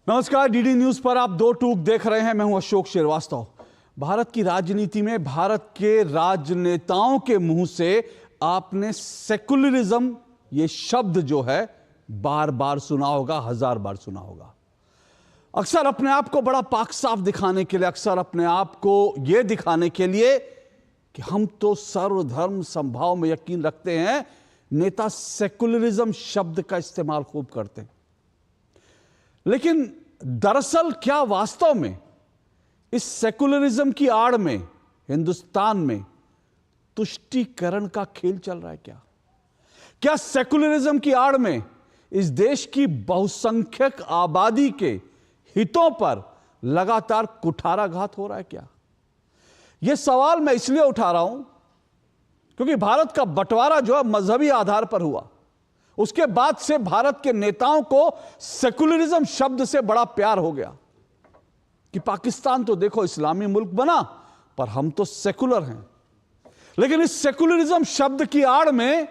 नमस्कार, DD news पर आप दो टूक देख रहे हैं। मैं हूं अशोक श्रीवास्तव। भारत की राजनीति में भारत के राजनेताओं के मुंह से आपने सेकुलरिज्म ये शब्द जो है बार बार सुना होगा, 1000 बार सुना होगा। अक्सर अपने आप को बड़ा पाक साफ दिखाने के लिए, अक्सर अपने आप को यह दिखाने के लिए कि हम तो सर्वधर्म समभाव में यकीन रखते हैं, नेता सेकुलरिज्म शब्द का इस्तेमाल खूब करते हैं। लेकिन दरअसल क्या वास्तव में इस सेकुलरिज्म की आड़ में हिंदुस्तान में तुष्टीकरण का खेल चल रहा है? क्या सेकुलरिज्म की आड़ में इस देश की बहुसंख्यक आबादी के हितों पर लगातार कुठाराघात हो रहा है? क्या यह सवाल मैं इसलिए उठा रहा हूं क्योंकि भारत का बंटवारा जो है मजहबी आधार पर हुआ। उसके बाद से भारत के नेताओं को सेकुलरिज्म शब्द से बड़ा प्यार हो गया कि पाकिस्तान तो देखो इस्लामी मुल्क बना, पर हम तो सेकुलर हैं। लेकिन इस सेकुलरिज्म शब्द की आड़ में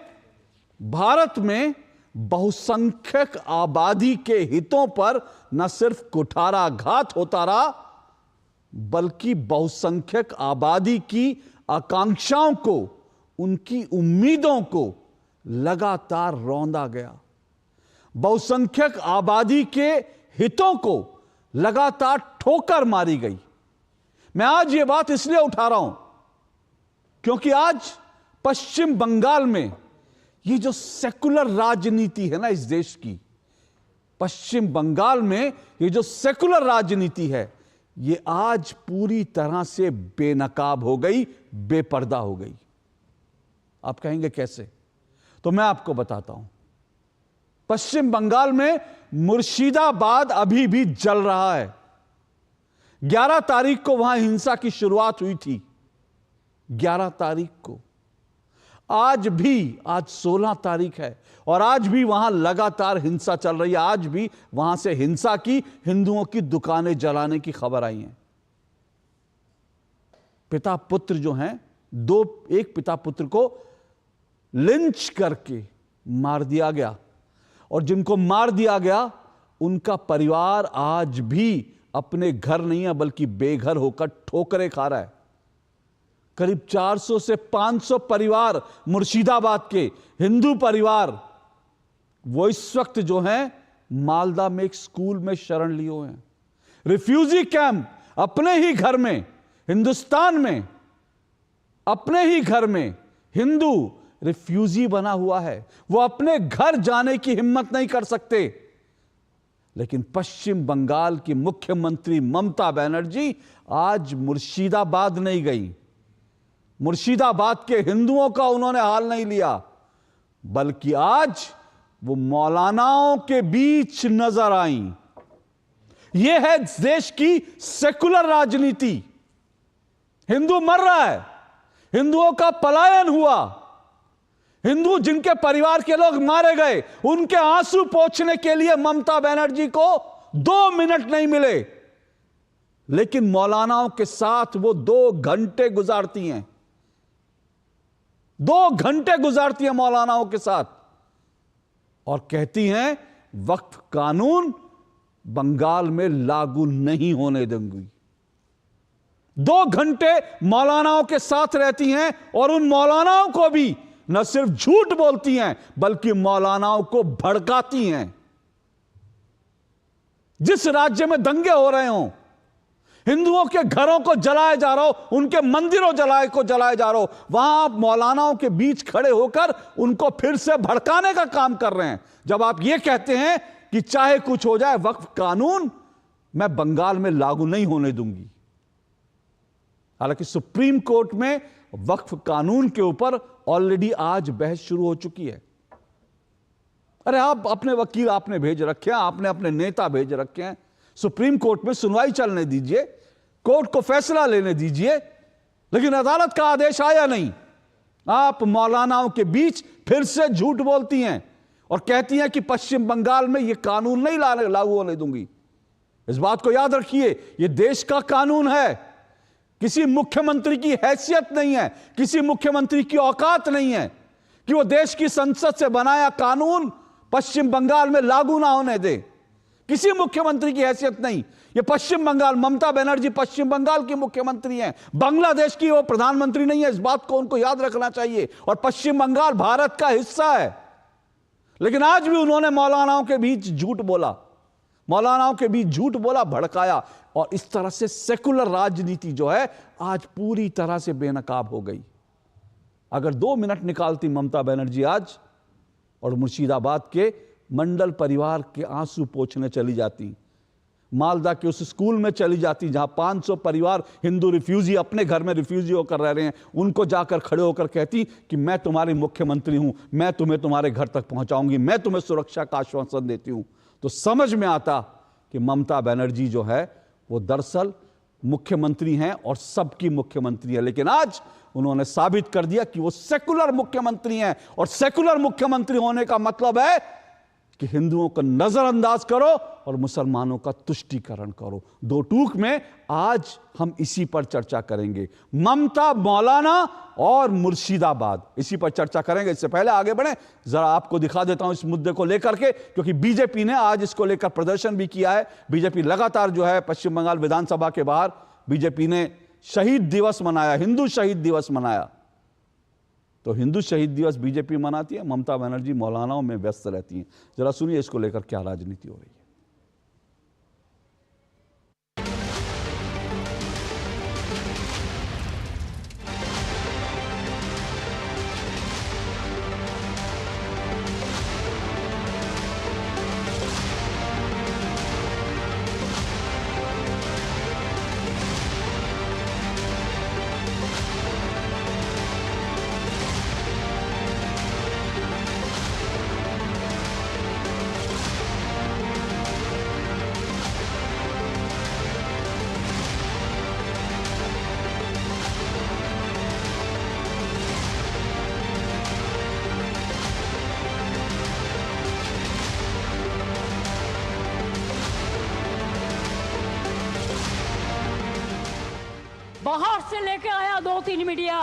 भारत में बहुसंख्यक आबादी के हितों पर न सिर्फ कुठाराघात होता रहा, बल्कि बहुसंख्यक आबादी की आकांक्षाओं को, उनकी उम्मीदों को लगातार रौंदा गया। बहुसंख्यक आबादी के हितों को लगातार ठोकर मारी गई। मैं आज यह बात इसलिए उठा रहा हूं क्योंकि आज पश्चिम बंगाल में ये जो सेकुलर राजनीति है ना इस देश की, पश्चिम बंगाल में ये जो सेकुलर राजनीति है, ये आज पूरी तरह से बेनकाब हो गई, बेपर्दा हो गई। आप कहेंगे कैसे? तो मैं आपको बताता हूं। पश्चिम बंगाल में मुर्शिदाबाद अभी भी जल रहा है। 11 तारीख को वहां हिंसा की शुरुआत हुई थी। 11 तारीख को, आज 16 तारीख है और आज भी वहां लगातार हिंसा चल रही है। आज भी वहां से हिंसा की, हिंदुओं की दुकानें जलाने की खबर आई है। पिता पुत्र जो हैं, एक पिता पुत्र को लिंच करके मार दिया गया और जिनको मार दिया गया उनका परिवार आज भी अपने घर नहीं है बल्कि बेघर होकर ठोकरें खा रहा है। करीब 400 से 500 परिवार मुर्शिदाबाद के हिंदू परिवार वो इस वक्त जो हैं मालदा में एक स्कूल में शरण लिए हुए हैं। रिफ्यूजी कैंप अपने ही घर में, हिंदुस्तान में अपने ही घर में हिंदू रिफ्यूजी बना हुआ है। वो अपने घर जाने की हिम्मत नहीं कर सकते। लेकिन पश्चिम बंगाल की मुख्यमंत्री ममता बनर्जी आज मुर्शिदाबाद नहीं गई। मुर्शिदाबाद के हिंदुओं का उन्होंने हाल नहीं लिया, बल्कि आज वो मौलानाओं के बीच नजर आई। यह है देश की सेकुलर राजनीति। हिंदू मर रहा है, हिंदुओं का पलायन हुआ, हिंदू जिनके परिवार के लोग मारे गए, उनके आंसू पोंछने के लिए ममता बनर्जी को 2 मिनट नहीं मिले। लेकिन मौलानाओं के साथ वो 2 घंटे गुजारती हैं। 2 घंटे गुजारती हैं मौलानाओं के साथ और कहती हैं वक्फ कानून बंगाल में लागू नहीं होने दूंगी। 2 घंटे मौलानाओं के साथ रहती हैं और उन मौलानाओं को भी न सिर्फ झूठ बोलती हैं बल्कि मौलानाओं को भड़काती हैं। जिस राज्य में दंगे हो रहे हों, हिंदुओं के घरों को जलाया जा रहा हो, उनके मंदिरों जलाया जा रहा हो, वहां आप मौलानाओं के बीच खड़े होकर उनको फिर से भड़काने का काम कर रहे हैं। जब आप ये कहते हैं कि चाहे कुछ हो जाए वक्फ कानून मैं बंगाल में लागू नहीं होने दूंगी। हालांकि सुप्रीम कोर्ट में वक्फ कानून के ऊपर ऑलरेडी आज बहस शुरू हो चुकी है। अरे आप अपने वकील आपने भेज रखे हैं, आपने अपने नेता भेज रखे हैं। सुप्रीम कोर्ट में सुनवाई चलने दीजिए, कोर्ट को फैसला लेने दीजिए। लेकिन अदालत का आदेश आया नहीं। आप मौलानाओं के बीच फिर से झूठ बोलती हैं और कहती हैं कि पश्चिम बंगाल में यह कानून नहीं लागू होने दूंगी। इस बात को याद रखिए, यह देश का कानून है। किसी मुख्यमंत्री की हैसियत नहीं है, किसी मुख्यमंत्री की औकात नहीं है कि वो देश की संसद से बनाया कानून पश्चिम बंगाल में लागू ना होने दे। किसी मुख्यमंत्री की हैसियत नहीं। ये पश्चिम बंगाल, ममता बनर्जी पश्चिम बंगाल की मुख्यमंत्री हैं, बांग्लादेश की वो प्रधानमंत्री नहीं है। इस बात को उनको याद रखना चाहिए। और पश्चिम बंगाल भारत का हिस्सा है, लेकिन आज भी उन्होंने मौलानाओं के बीच झूठ बोला, मौलानाओं के बीच झूठ बोला, भड़काया, और इस तरह से सेकुलर राजनीति जो है आज पूरी तरह से बेनकाब हो गई। अगर 2 मिनट निकालती ममता बनर्जी आज और मुर्शिदाबाद के मंडल परिवार के आंसू पोंछने चली जाती, मालदा के उस स्कूल में चली जाती जहां 500 परिवार हिंदू रिफ्यूजी अपने घर में रिफ्यूजी होकर रह रहे हैं, उनको जाकर खड़े होकर कहती कि मैं तुम्हारी मुख्यमंत्री हूं, मैं तुम्हें तुम्हारे घर तक पहुंचाऊंगी, मैं तुम्हें सुरक्षा का आश्वासन देती हूं, तो समझ में आता कि ममता बनर्जी जो है वो दरअसल मुख्यमंत्री हैं और सबकी मुख्यमंत्री है। लेकिन आज उन्होंने साबित कर दिया कि वो सेकुलर मुख्यमंत्री हैं, और सेकुलर मुख्यमंत्री होने का मतलब है कि हिंदुओं को नजरअंदाज करो और मुसलमानों का तुष्टीकरण करो। 2 टूक में आज हम इसी पर चर्चा करेंगे, ममता, मौलाना और मुर्शिदाबाद, इसी पर चर्चा करेंगे। इससे पहले आगे बढ़े, जरा आपको दिखा देता हूं इस मुद्दे को लेकर के, क्योंकि बीजेपी ने आज इसको लेकर प्रदर्शन भी किया है। बीजेपी लगातार जो है पश्चिम बंगाल विधानसभा के बाहर बीजेपी ने शहीद दिवस मनाया, हिंदू शहीद दिवस मनाया। तो हिंदू शहीद दिवस बीजेपी मनाती है, ममता बनर्जी मौलानाओं में व्यस्त रहती हैं। जरा सुनिए इसको लेकर क्या राजनीति हो रही है। बाहर से लेके आया 2-3 मीडिया,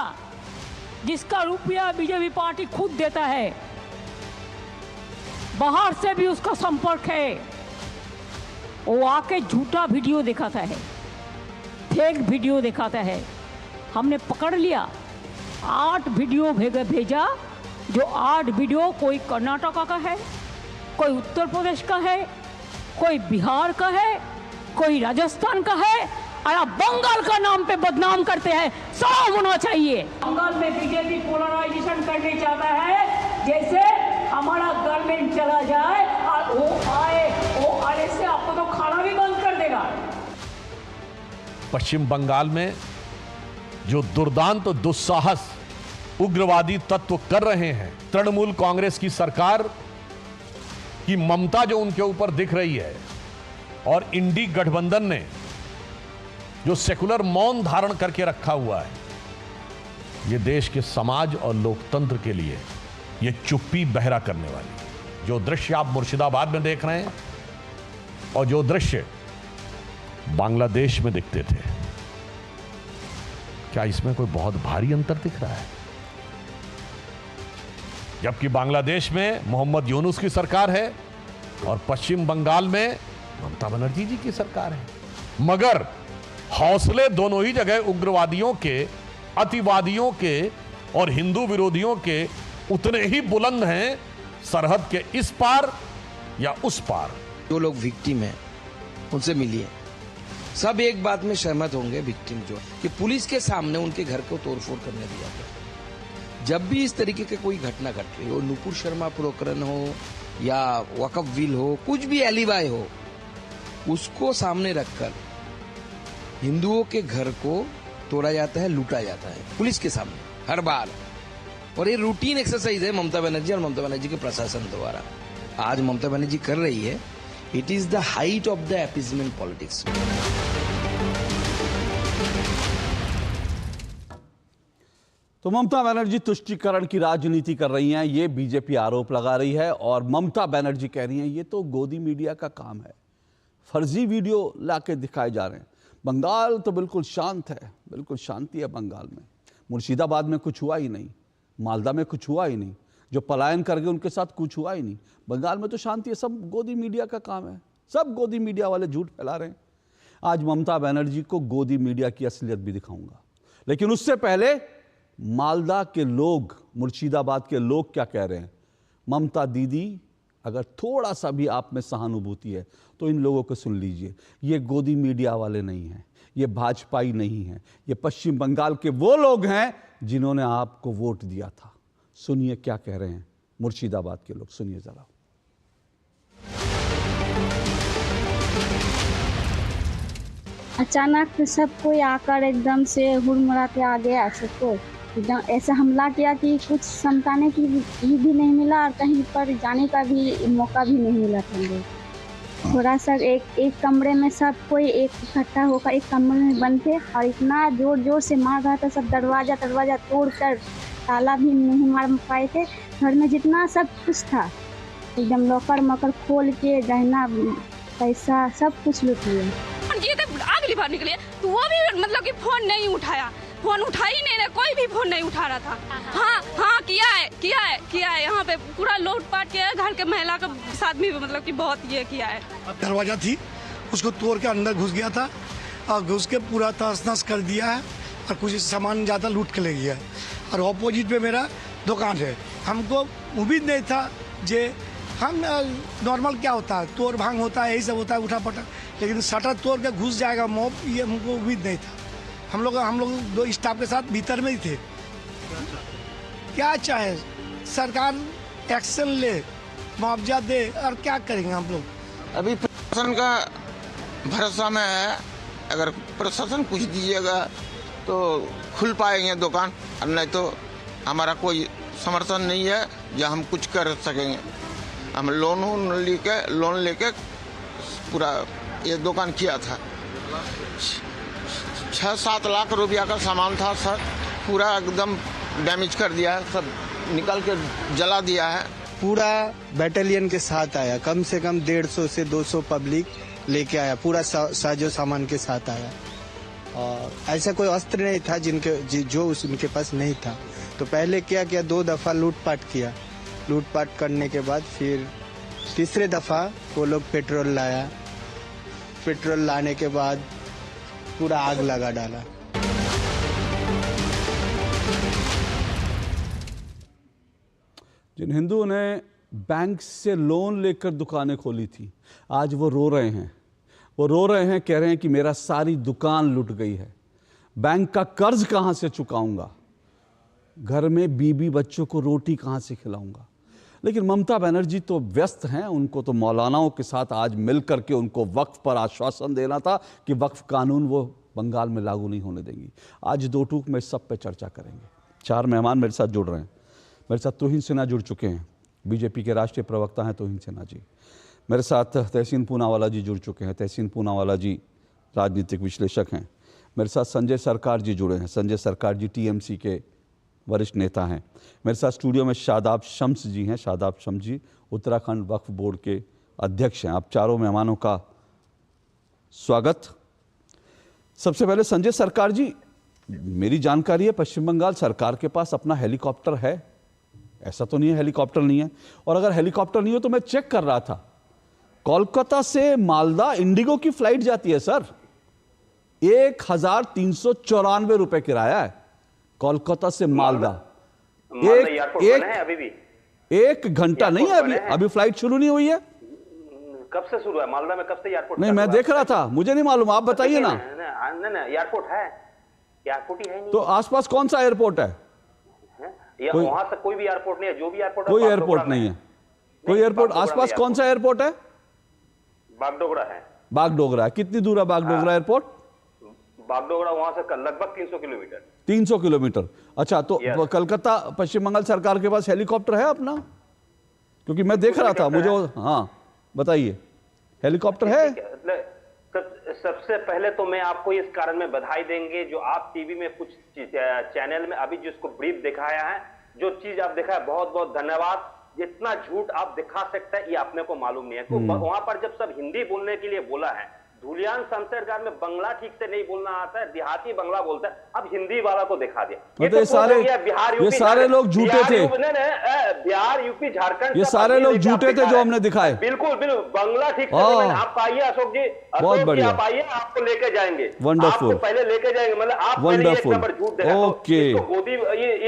जिसका रुपया बीजेपी पार्टी खुद देता है, बाहर से भी उसका संपर्क है। वो आके झूठा वीडियो दिखाता है, फेक वीडियो दिखाता है। हमने पकड़ लिया, 8 वीडियो भेजा, जो 8 वीडियो कोई कर्नाटका का है, कोई उत्तर प्रदेश का है, कोई बिहार का है, कोई राजस्थान का है, और आप बंगाल का नाम पे बदनाम करते हैं। शर्म होना चाहिए। बंगाल में बीजेपी पोलराइजेशन करने चाहता है, जैसे हमारा गवर्नमेंट चला जाए और वो आने से आपको तो खाना भी बंद कर देगा। पश्चिम बंगाल में जो दुर्दांत और दुस्साहस उग्रवादी तत्व कर रहे हैं, तृणमूल कांग्रेस की सरकार की ममता जो उनके ऊपर दिख रही है, और इंडी गठबंधन ने जो सेकुलर मौन धारण करके रखा हुआ है, ये देश के समाज और लोकतंत्र के लिए ये चुप्पी बहरा करने वाली। जो दृश्य आप मुर्शिदाबाद में देख रहे हैं और जो दृश्य बांग्लादेश में दिखते थे, क्या इसमें कोई बहुत भारी अंतर दिख रहा है? जबकि बांग्लादेश में मोहम्मद यूनुस की सरकार है और पश्चिम बंगाल में ममता बनर्जी जी की सरकार है, मगर हौसले दोनों ही जगह उग्रवादियों के, अतिवादियों के और हिंदू विरोधियों के उतने ही बुलंद हैं, सरहद के इस पार या उस पार। जो लोग विक्टिम हैं उनसे मिलिए, सब एक बात में सहमत होंगे, विक्टिम जो कि पुलिस के सामने उनके घर को तोड़फोड़ करने दिया गया। जब भी इस तरीके की कोई घटना घट रही हो, नुपुर शर्मा प्रकरण हो या वकफ विल हो, कुछ भी एलिबाई हो, उसको सामने रखकर हिंदुओं के घर को तोड़ा जाता है, लूटा जाता है पुलिस के सामने हर बार। और ये रूटीन एक्सरसाइज है ममता बनर्जी और ममता बनर्जी के प्रशासन द्वारा। आज ममता बनर्जी कर रही है, it is the height of the appeasement politics. तो ममता बनर्जी तुष्टीकरण की राजनीति कर रही हैं, ये बीजेपी आरोप लगा रही है, और ममता बनर्जी कह रही हैं ये तो गोदी मीडिया का काम है, फर्जी वीडियो लाके दिखाए जा रहे हैं। बंगाल तो बिल्कुल शांत है, बिल्कुल शांति है बंगाल में। मुर्शिदाबाद में कुछ हुआ ही नहीं, मालदा में कुछ हुआ ही नहीं, जो पलायन कर गए उनके साथ कुछ हुआ ही नहीं। बंगाल में तो शांति है, सब गोदी मीडिया का काम है। सब गोदी मीडिया वाले झूठ फैला रहे हैं। आज ममता बनर्जी को गोदी मीडिया की असलियत भी दिखाऊंगा, लेकिन उससे पहले मालदा के लोग, मुर्शिदाबाद के लोग क्या कह रहे हैं। ममता दीदी, अगर थोड़ा सा भी आप में सहानुभूति है तो इन लोगों को सुन लीजिए। ये गोदी मीडिया वाले नहीं हैं, ये भाजपाई नहीं हैं, ये पश्चिम बंगाल के वो लोग हैं जिन्होंने आपको वोट दिया था। सुनिए क्या कह रहे हैं मुर्शिदाबाद के लोग, सुनिए जरा। अचानक सब कोई आकर एकदम से हुड़मुड़ा के आ गया, सबको एकदम ऐसा हमला किया कि कुछ समझाने की भी नहीं मिला और कहीं पर जाने का भी मौका भी नहीं मिला था। लोग थोड़ा सा एक कमरे में सब कोई एक इकट्ठा होकर एक कमरे में बंद थे और इतना जोर जोर से मार रहा था। सब दरवाजा तोड़कर ताला भी नहीं मार पाए थे। घर में जितना सब कुछ था एकदम लॉकर मकर खोल के गहना पैसा सब कुछ लूट लिया। अगली बार निकले तो वो भी मतलब कि फोन नहीं उठाया, फोन उठा ही नहीं, कोई भी फोन नहीं उठा रहा था। हाँ किया है यहाँ पे पूरा लूटपाट किया है। घर के महिला के साथ भी मतलब कि बहुत ये किया है। दरवाजा थी उसको तोड़ के अंदर घुस गया था और घुस के पूरा तहस-नहस कर दिया है और कुछ सामान ज़्यादा लूट के ले गया। और ऑपोजिट पे मेरा दुकान है। हमको उम्मीद नहीं था जे हम नॉर्मल क्या होता है, तोड़ भांग होता है, यही सब होता है उठा पटा, लेकिन शटर तोड़ के घुस जाएगा मॉब, ये हमको उम्मीद नहीं था। हम लोग दो स्टाफ के साथ भीतर में ही थे। क्या चाहे सरकार एक्शन ले, मुआवजा दे, और क्या करेंगे हम लोग। अभी प्रशासन का भरोसा में है, अगर प्रशासन कुछ दीजिएगा तो खुल पाएंगे दुकान, और नहीं तो हमारा कोई समर्थन नहीं है जो हम कुछ कर सकेंगे। हम लोन लेके पूरा ये दुकान किया था। 6-7 लाख रुपया का सामान था सर, पूरा एकदम डैमेज कर दिया है, सब निकल के जला दिया है। पूरा बैटालियन के साथ आया, कम से कम 150 से 200 पब्लिक लेके आया, पूरा साजो सामान के साथ आया। और ऐसा कोई अस्त्र नहीं था जो उनके पास नहीं था। तो पहले क्या किया, 2 दफ़ा लूटपाट किया। लूटपाट करने के बाद फिर तीसरे दफ़ा वो लोग पेट्रोल लाया। पेट्रोल लाने के बाद पूरा आग लगा डाला। जिन हिंदुओं ने बैंक से लोन लेकर दुकानें खोली थी, आज वो रो रहे हैं। वो रो रहे हैं, कह रहे हैं कि मेरा सारी दुकान लुट गई है, बैंक का कर्ज कहाँ से चुकाऊंगा, घर में बीबी बच्चों को रोटी कहाँ से खिलाऊंगा। लेकिन ममता बनर्जी तो व्यस्त हैं, उनको तो मौलानाओं के साथ आज मिल करके उनको वक्फ पर आश्वासन देना था कि वक्फ कानून वो बंगाल में लागू नहीं होने देंगी। आज 2 टूक में सब पे चर्चा करेंगे। 4 मेहमान मेरे साथ जुड़ रहे हैं। मेरे साथ तौहीन सिन्हा जुड़ चुके हैं, बीजेपी के राष्ट्रीय प्रवक्ता हैं तौहीन सिन्हा जी। मेरे साथ तहसीन पूनावाला जी जुड़ चुके हैं। तहसीन पूनावाला जी राजनीतिक विश्लेषक हैं। मेरे साथ संजय सरकार जी जुड़े हैं। संजय सरकार जी टीएमसी के वरिष्ठ नेता हैं। मेरे साथ स्टूडियो में शादाब शम्स जी हैं। शादाब शम्स जी उत्तराखंड वक्फ बोर्ड के अध्यक्ष हैं। आप चारों मेहमानों का स्वागत। सबसे पहले संजय सरकार जी, मेरी जानकारी है पश्चिम बंगाल सरकार के पास अपना हेलीकॉप्टर है, ऐसा तो नहीं है हेलीकॉप्टर नहीं है? और अगर हेलीकॉप्टर नहीं हो तो मैं चेक कर रहा था, कोलकाता से मालदा इंडिगो की फ्लाइट जाती है सर, 1394 रुपए किराया है कोलकाता से मालदा। एक घंटा नहीं है अभी फ्लाइट शुरू नहीं हुई है। कब से शुरू है मालदा में? कब से एयरपोर्ट? नहीं, मैं देख रहा था, मुझे नहीं मालूम, आप बताइए ना। एयरपोर्ट है, एयरपोर्ट ही है नहीं। तो आसपास कौन सा एयरपोर्ट है? वहां से कोई भी एयरपोर्ट नहीं है। जो भी एयरपोर्ट, कोई एयरपोर्ट नहीं है। कोई एयरपोर्ट आसपास कौन सा एयरपोर्ट है? बागडोगरा है। बागडोगरा, कितनी दूर है बागडोगरा एयरपोर्ट? बागडोगरा वहां से लगभग 300 किलोमीटर। 300 किलोमीटर। अच्छा, तो कलकत्ता पश्चिम बंगाल सरकार के पास हेलीकॉप्टर है अपना? क्योंकि मैं देख रहा था, मुझे हाँ बताइए, हेलीकॉप्टर है? सबसे पहले तो मैं आपको इस कारण में बधाई देंगे जो आप टीवी में कुछ चैनल में अभी जिसको ब्रीफ दिखाया है, जो चीज आप दिखाया, बहुत बहुत धन्यवाद। जितना झूठ आप दिखा सकते हैं ये अपने को मालूम नहीं है। तो वहां पर जब सब हिंदी बोलने के लिए बोला है धुलियान शमशेरगढ़ में बंगला ठीक से नहीं बोलना आता है, देहाती बंगला बोलता है। अब हिंदी वाला को दिखा दिया। मतलब ये सारे लोग झूठे थे, बिहार यूपी झारखंड ये सारे लोग झूठे थे जो हमने दिखाए। बिल्कुल बिल्कुल, बंगला ठीक से। आप आइए अशोक जी, बहुत बढ़िया, आप आइए, आपको लेके जाएंगे, वंडरफुल, आपको पहले लेके जाएंगे। मतलब आप वंडरफुल, झूठ देखा, ओके,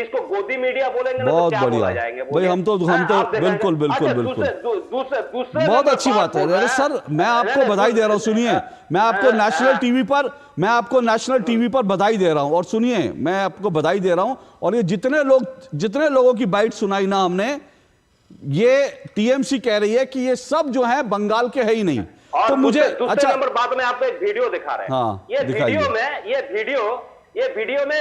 इसको गोदी मीडिया बोलेंगे, बहुत बढ़िया भाई। हम तो बिल्कुल बिल्कुल बिल्कुल, बहुत अच्छी बात है। अरे सर, मैं आपको बधाई दे रहा हूँ। सुनिए, मैं आपको नेशनल टीवी पर बधाई दे रहा हूं। और सुनिए, मैं आपको बधाई दे रहा हूं। और ये जितने लोगों की बाइट सुनाई ना हमने, ये टीएमसी कह रही है कि ये सब जो है बंगाल के है ही नहीं। तो मुझे अच्छा नंबर बात में आपको एक वीडियो दिखा रहे हैं। हाँ, ये वीडियो में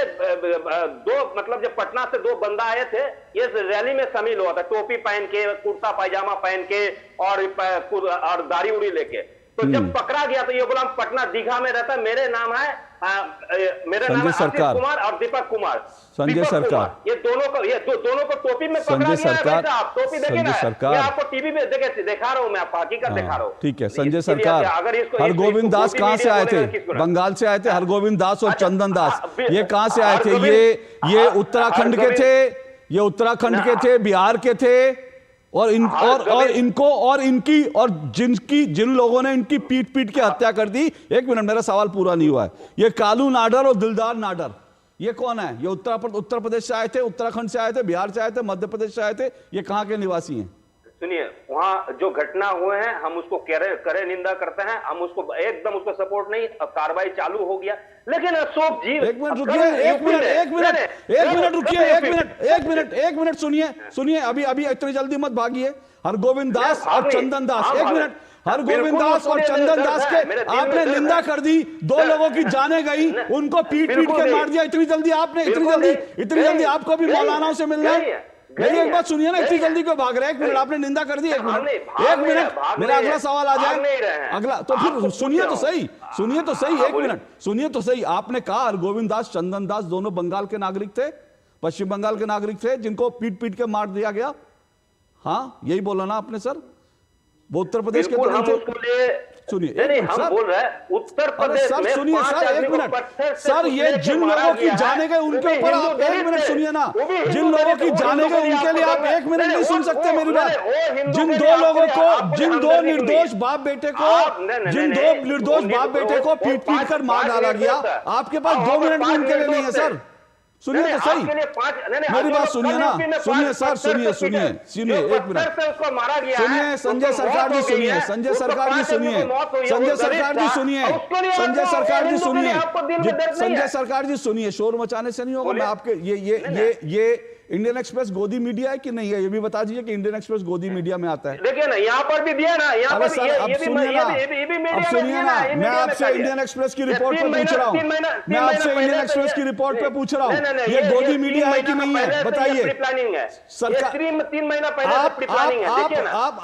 दो, मतलब जब पटना से दो बंदा आए थे, ये रैली में शामिल हुआ था, टोपी पहन के, कुर्ता पायजामा पहन के और दाढ़ी उड़ी लेके। तो जब पकड़ा गया तो ये बोला पटना दीघा में रहता, मेरा नाम है आशीष कुमार और दीपक कुमार, संजय सरकार। ये दोनों को टोपी में पकड़ा गया है। आप टोपी देखे ना, मैं आपको टीवी में दिखा रहा हूँ, मैं आपको हकीकत दिखा रहा हूँ। ठीक है, संजय सरकार। हरगोविंद दास कहाँ से आए थे? बंगाल से आए थे। हरगोविंद दास और चंदन दास, ये कहाँ से आए थे? ये उत्तराखंड के थे, ये उत्तराखंड के थे, बिहार के थे। और जिन लोगों ने इनकी पीट के हत्या कर दी। एक मिनट, मेरा सवाल पूरा नहीं हुआ है। ये कालू नाडर और दिलदार नाडर, ये कौन है? ये उत्तर प्रदेश से आए थे, उत्तराखंड से आए थे, बिहार से आए थे, मध्य प्रदेश से आए थे। ये कहाँ के निवासी हैं? सुनिए, वहां जो घटना हुए हैं, हम उसको करे निंदा करते हैं, हम उसको एकदम सपोर्ट नहीं। अब कार्रवाई चालू हो गया, लेकिन अशोक जी एक मिनट रुकिए, एक मिनट सुनिए। अभी इतनी जल्दी मत भागिए। हरगोविंद दास और चंदन दास, एक मिनट। हरगोविंद दास और चंदन दास के आपने निंदा कर दी, दो लोगों की जाने गई, उनको पीट के मार दिया। इतनी जल्दी आपको भी मौलानाओं से मिलना है? मेरी एक बात सुनिए ना, इतनी जल्दी क्यों भाग रहे हैं? एक मिनट, आपने निंदा कर दी। एक मिनट, मेरा अगला सवाल आ जाए। अगला तो फिर सुनिए तो सही, एक मिनट सुनिए तो सही। आपने कहा हरगोविंद दास, चंदन दास दोनों बंगाल के नागरिक थे, पश्चिम बंगाल के नागरिक थे, जिनको पीट के मार दिया गया। हाँ, यही बोला ना आपने सर? वो उत्तर प्रदेश के तो नहीं थे। सुनिए, हम बोल रहे हैं उत्तर प्रदेश में। सुनिए सर, एक मिनट सर, ये जिन लोगों की जाने गए उनके ऊपर आप एक मिनट सुनिए ना। जिन लोगों की जाने गए उनके लिए आप एक मिनट नहीं सुन सकते मेरी बात? जिन दो निर्दोष बाप बेटे को पीट कर मार डाला गया, आपके पास 2 मिनट भी उनके लिए नहीं है सर? सुनिए तो सही, मेरी बात सुनिए ना। सुनिए सर, सुनिए एक मिनट सुनिए। संजय सरकार जी सुनिए, संजय सरकार जी सुनिए। शोर मचाने से नहीं होगा। मैं आपके ये इंडियन एक्सप्रेस गोदी मीडिया है कि नहीं है, ये भी बता दीजिए कि इंडियन एक्सप्रेस गोदी मीडिया में आता है? देखिए ना, यहाँ पर भी दिया ना, यहाँ पर सुनिए ना, मैं आपसे इंडियन एक्सप्रेस की रिपोर्ट पे पूछ रहा हूँ। ये गोदी मीडिया है कि नहीं है, बताइए। सरकार 3 महीना पहले से प्री प्लानिंग है। देखिए ना, आप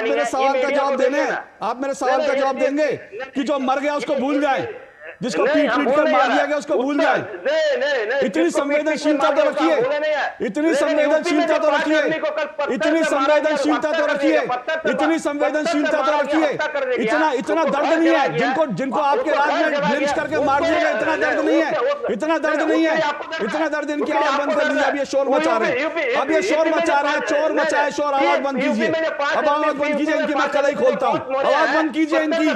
मेरे सवाल का जवाब देने, आप मेरे सवाल का जवाब देंगे कि जो मर गया उसको भूल जाए, जिसको पीट कर मार दिया गया उसको भूल जाए। इतनी संवेदनशीलता तो रखिए, इतनी संवेदनशीलता तो रखिए, इतना दर्द नहीं है। जिनको आपके राज में लिंच करके मार दिया गया, इतना दर्द नहीं है। इतना दर्द इनकी आवाज बंद कर दीजिए। अब ये शोर मचा रहे हैं, चोर मचाए शोर। आवाज बंद कीजिए, अब आवाज बंद कीजिए इनकी। मैं कलई खोलता हूँ, आवाज बंद कीजिए इनकी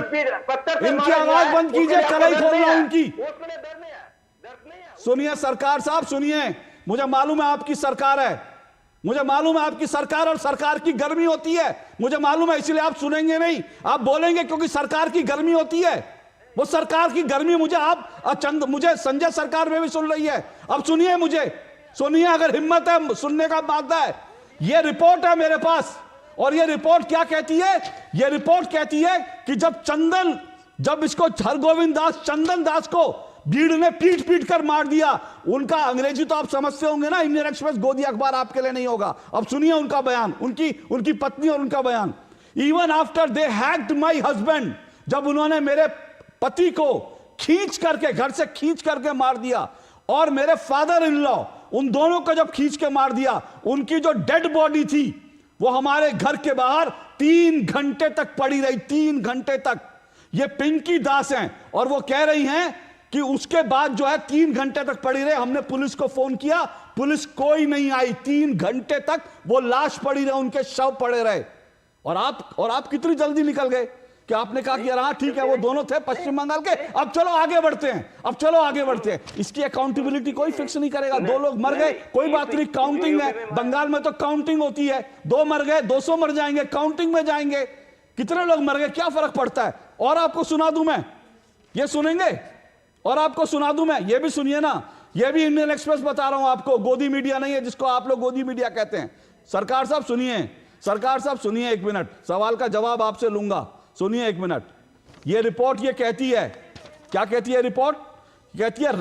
आवाज बंद कीजिए, कलई खोल रहा हूं इनकी। सुनिए सरकार साहब, सुनिए। मुझे मालूम है आपकी सरकार है, मुझे मालूम है आपकी सरकार, और सरकार की गर्मी होती है, मुझे मालूम है। इसलिए आप सुनेंगे नहीं, आप बोलेंगे क्योंकि सरकार की गर्मी होती है। वो सरकार की गर्मी मुझे संजय सरकार में भी सुन रही है। अब सुनिए, अगर हिम्मत है सुनने का मादा है। यह रिपोर्ट है मेरे पास, और यह रिपोर्ट क्या कहती है? यह रिपोर्ट कहती है कि जब इसको हरगोविंद दास, चंदन दास को भीड़ ने पीट कर मार दिया। उनका अंग्रेजी तो आप समझते होंगे ना, इंडियन एक्सप्रेस गोदी अखबार आपके लिए नहीं होगा। अब सुनिए उनका बयान, उनकी पत्नी और उनका बयान। Even after they hacked my husband, जब उन्होंने मेरे पति को घर से खींच करके मार दिया, और मेरे फादर इन लॉ, उन दोनों को जब खींच के मार दिया, उनकी जो डेड बॉडी थी वो हमारे घर के बाहर 3 घंटे तक पड़ी रही। 3 घंटे तक ये पिंकी दास हैं और वो कह रही हैं कि उसके बाद जो है 3 घंटे तक पड़ी रहे, हमने पुलिस को फोन किया, पुलिस कोई नहीं आई, 3 घंटे तक वो लाश पड़ी रहे, उनके शव पड़े रहे। और आप कितनी जल्दी निकल गए कि आपने कहा कि हाँ ठीक है वो दोनों थे पश्चिम बंगाल के, अब चलो आगे बढ़ते हैं, अब चलो आगे बढ़ते हैं। इसकी अकाउंटेबिलिटी कोई फिक्स नहीं करेगा। 2 लोग मर गए, कोई बात नहीं, काउंटिंग है, बंगाल में तो काउंटिंग होती है, 2 मर गए 200 मर जाएंगे, काउंटिंग में जाएंगे, कितने लोग मर गए क्या फर्क पड़ता है। और आपको सुना दूं मैं, ये सुनेंगे और आपको सुना दूं मैं, ये भी सुनिए ना, ये भी इंडियन एक्सप्रेस बता रहा हूं आपको, गोदी मीडिया नहीं है जिसको आप लोग गोदी मीडिया कहते हैं। सरकार साहब सुनिए, सरकार साहब सुनिए, 1 मिनट, सवाल का जवाब आपसे लूंगा, सुनिए 1 मिनट। ये रिपोर्ट ये कहती है, क्या कहती है रिपोर्ट? कहती है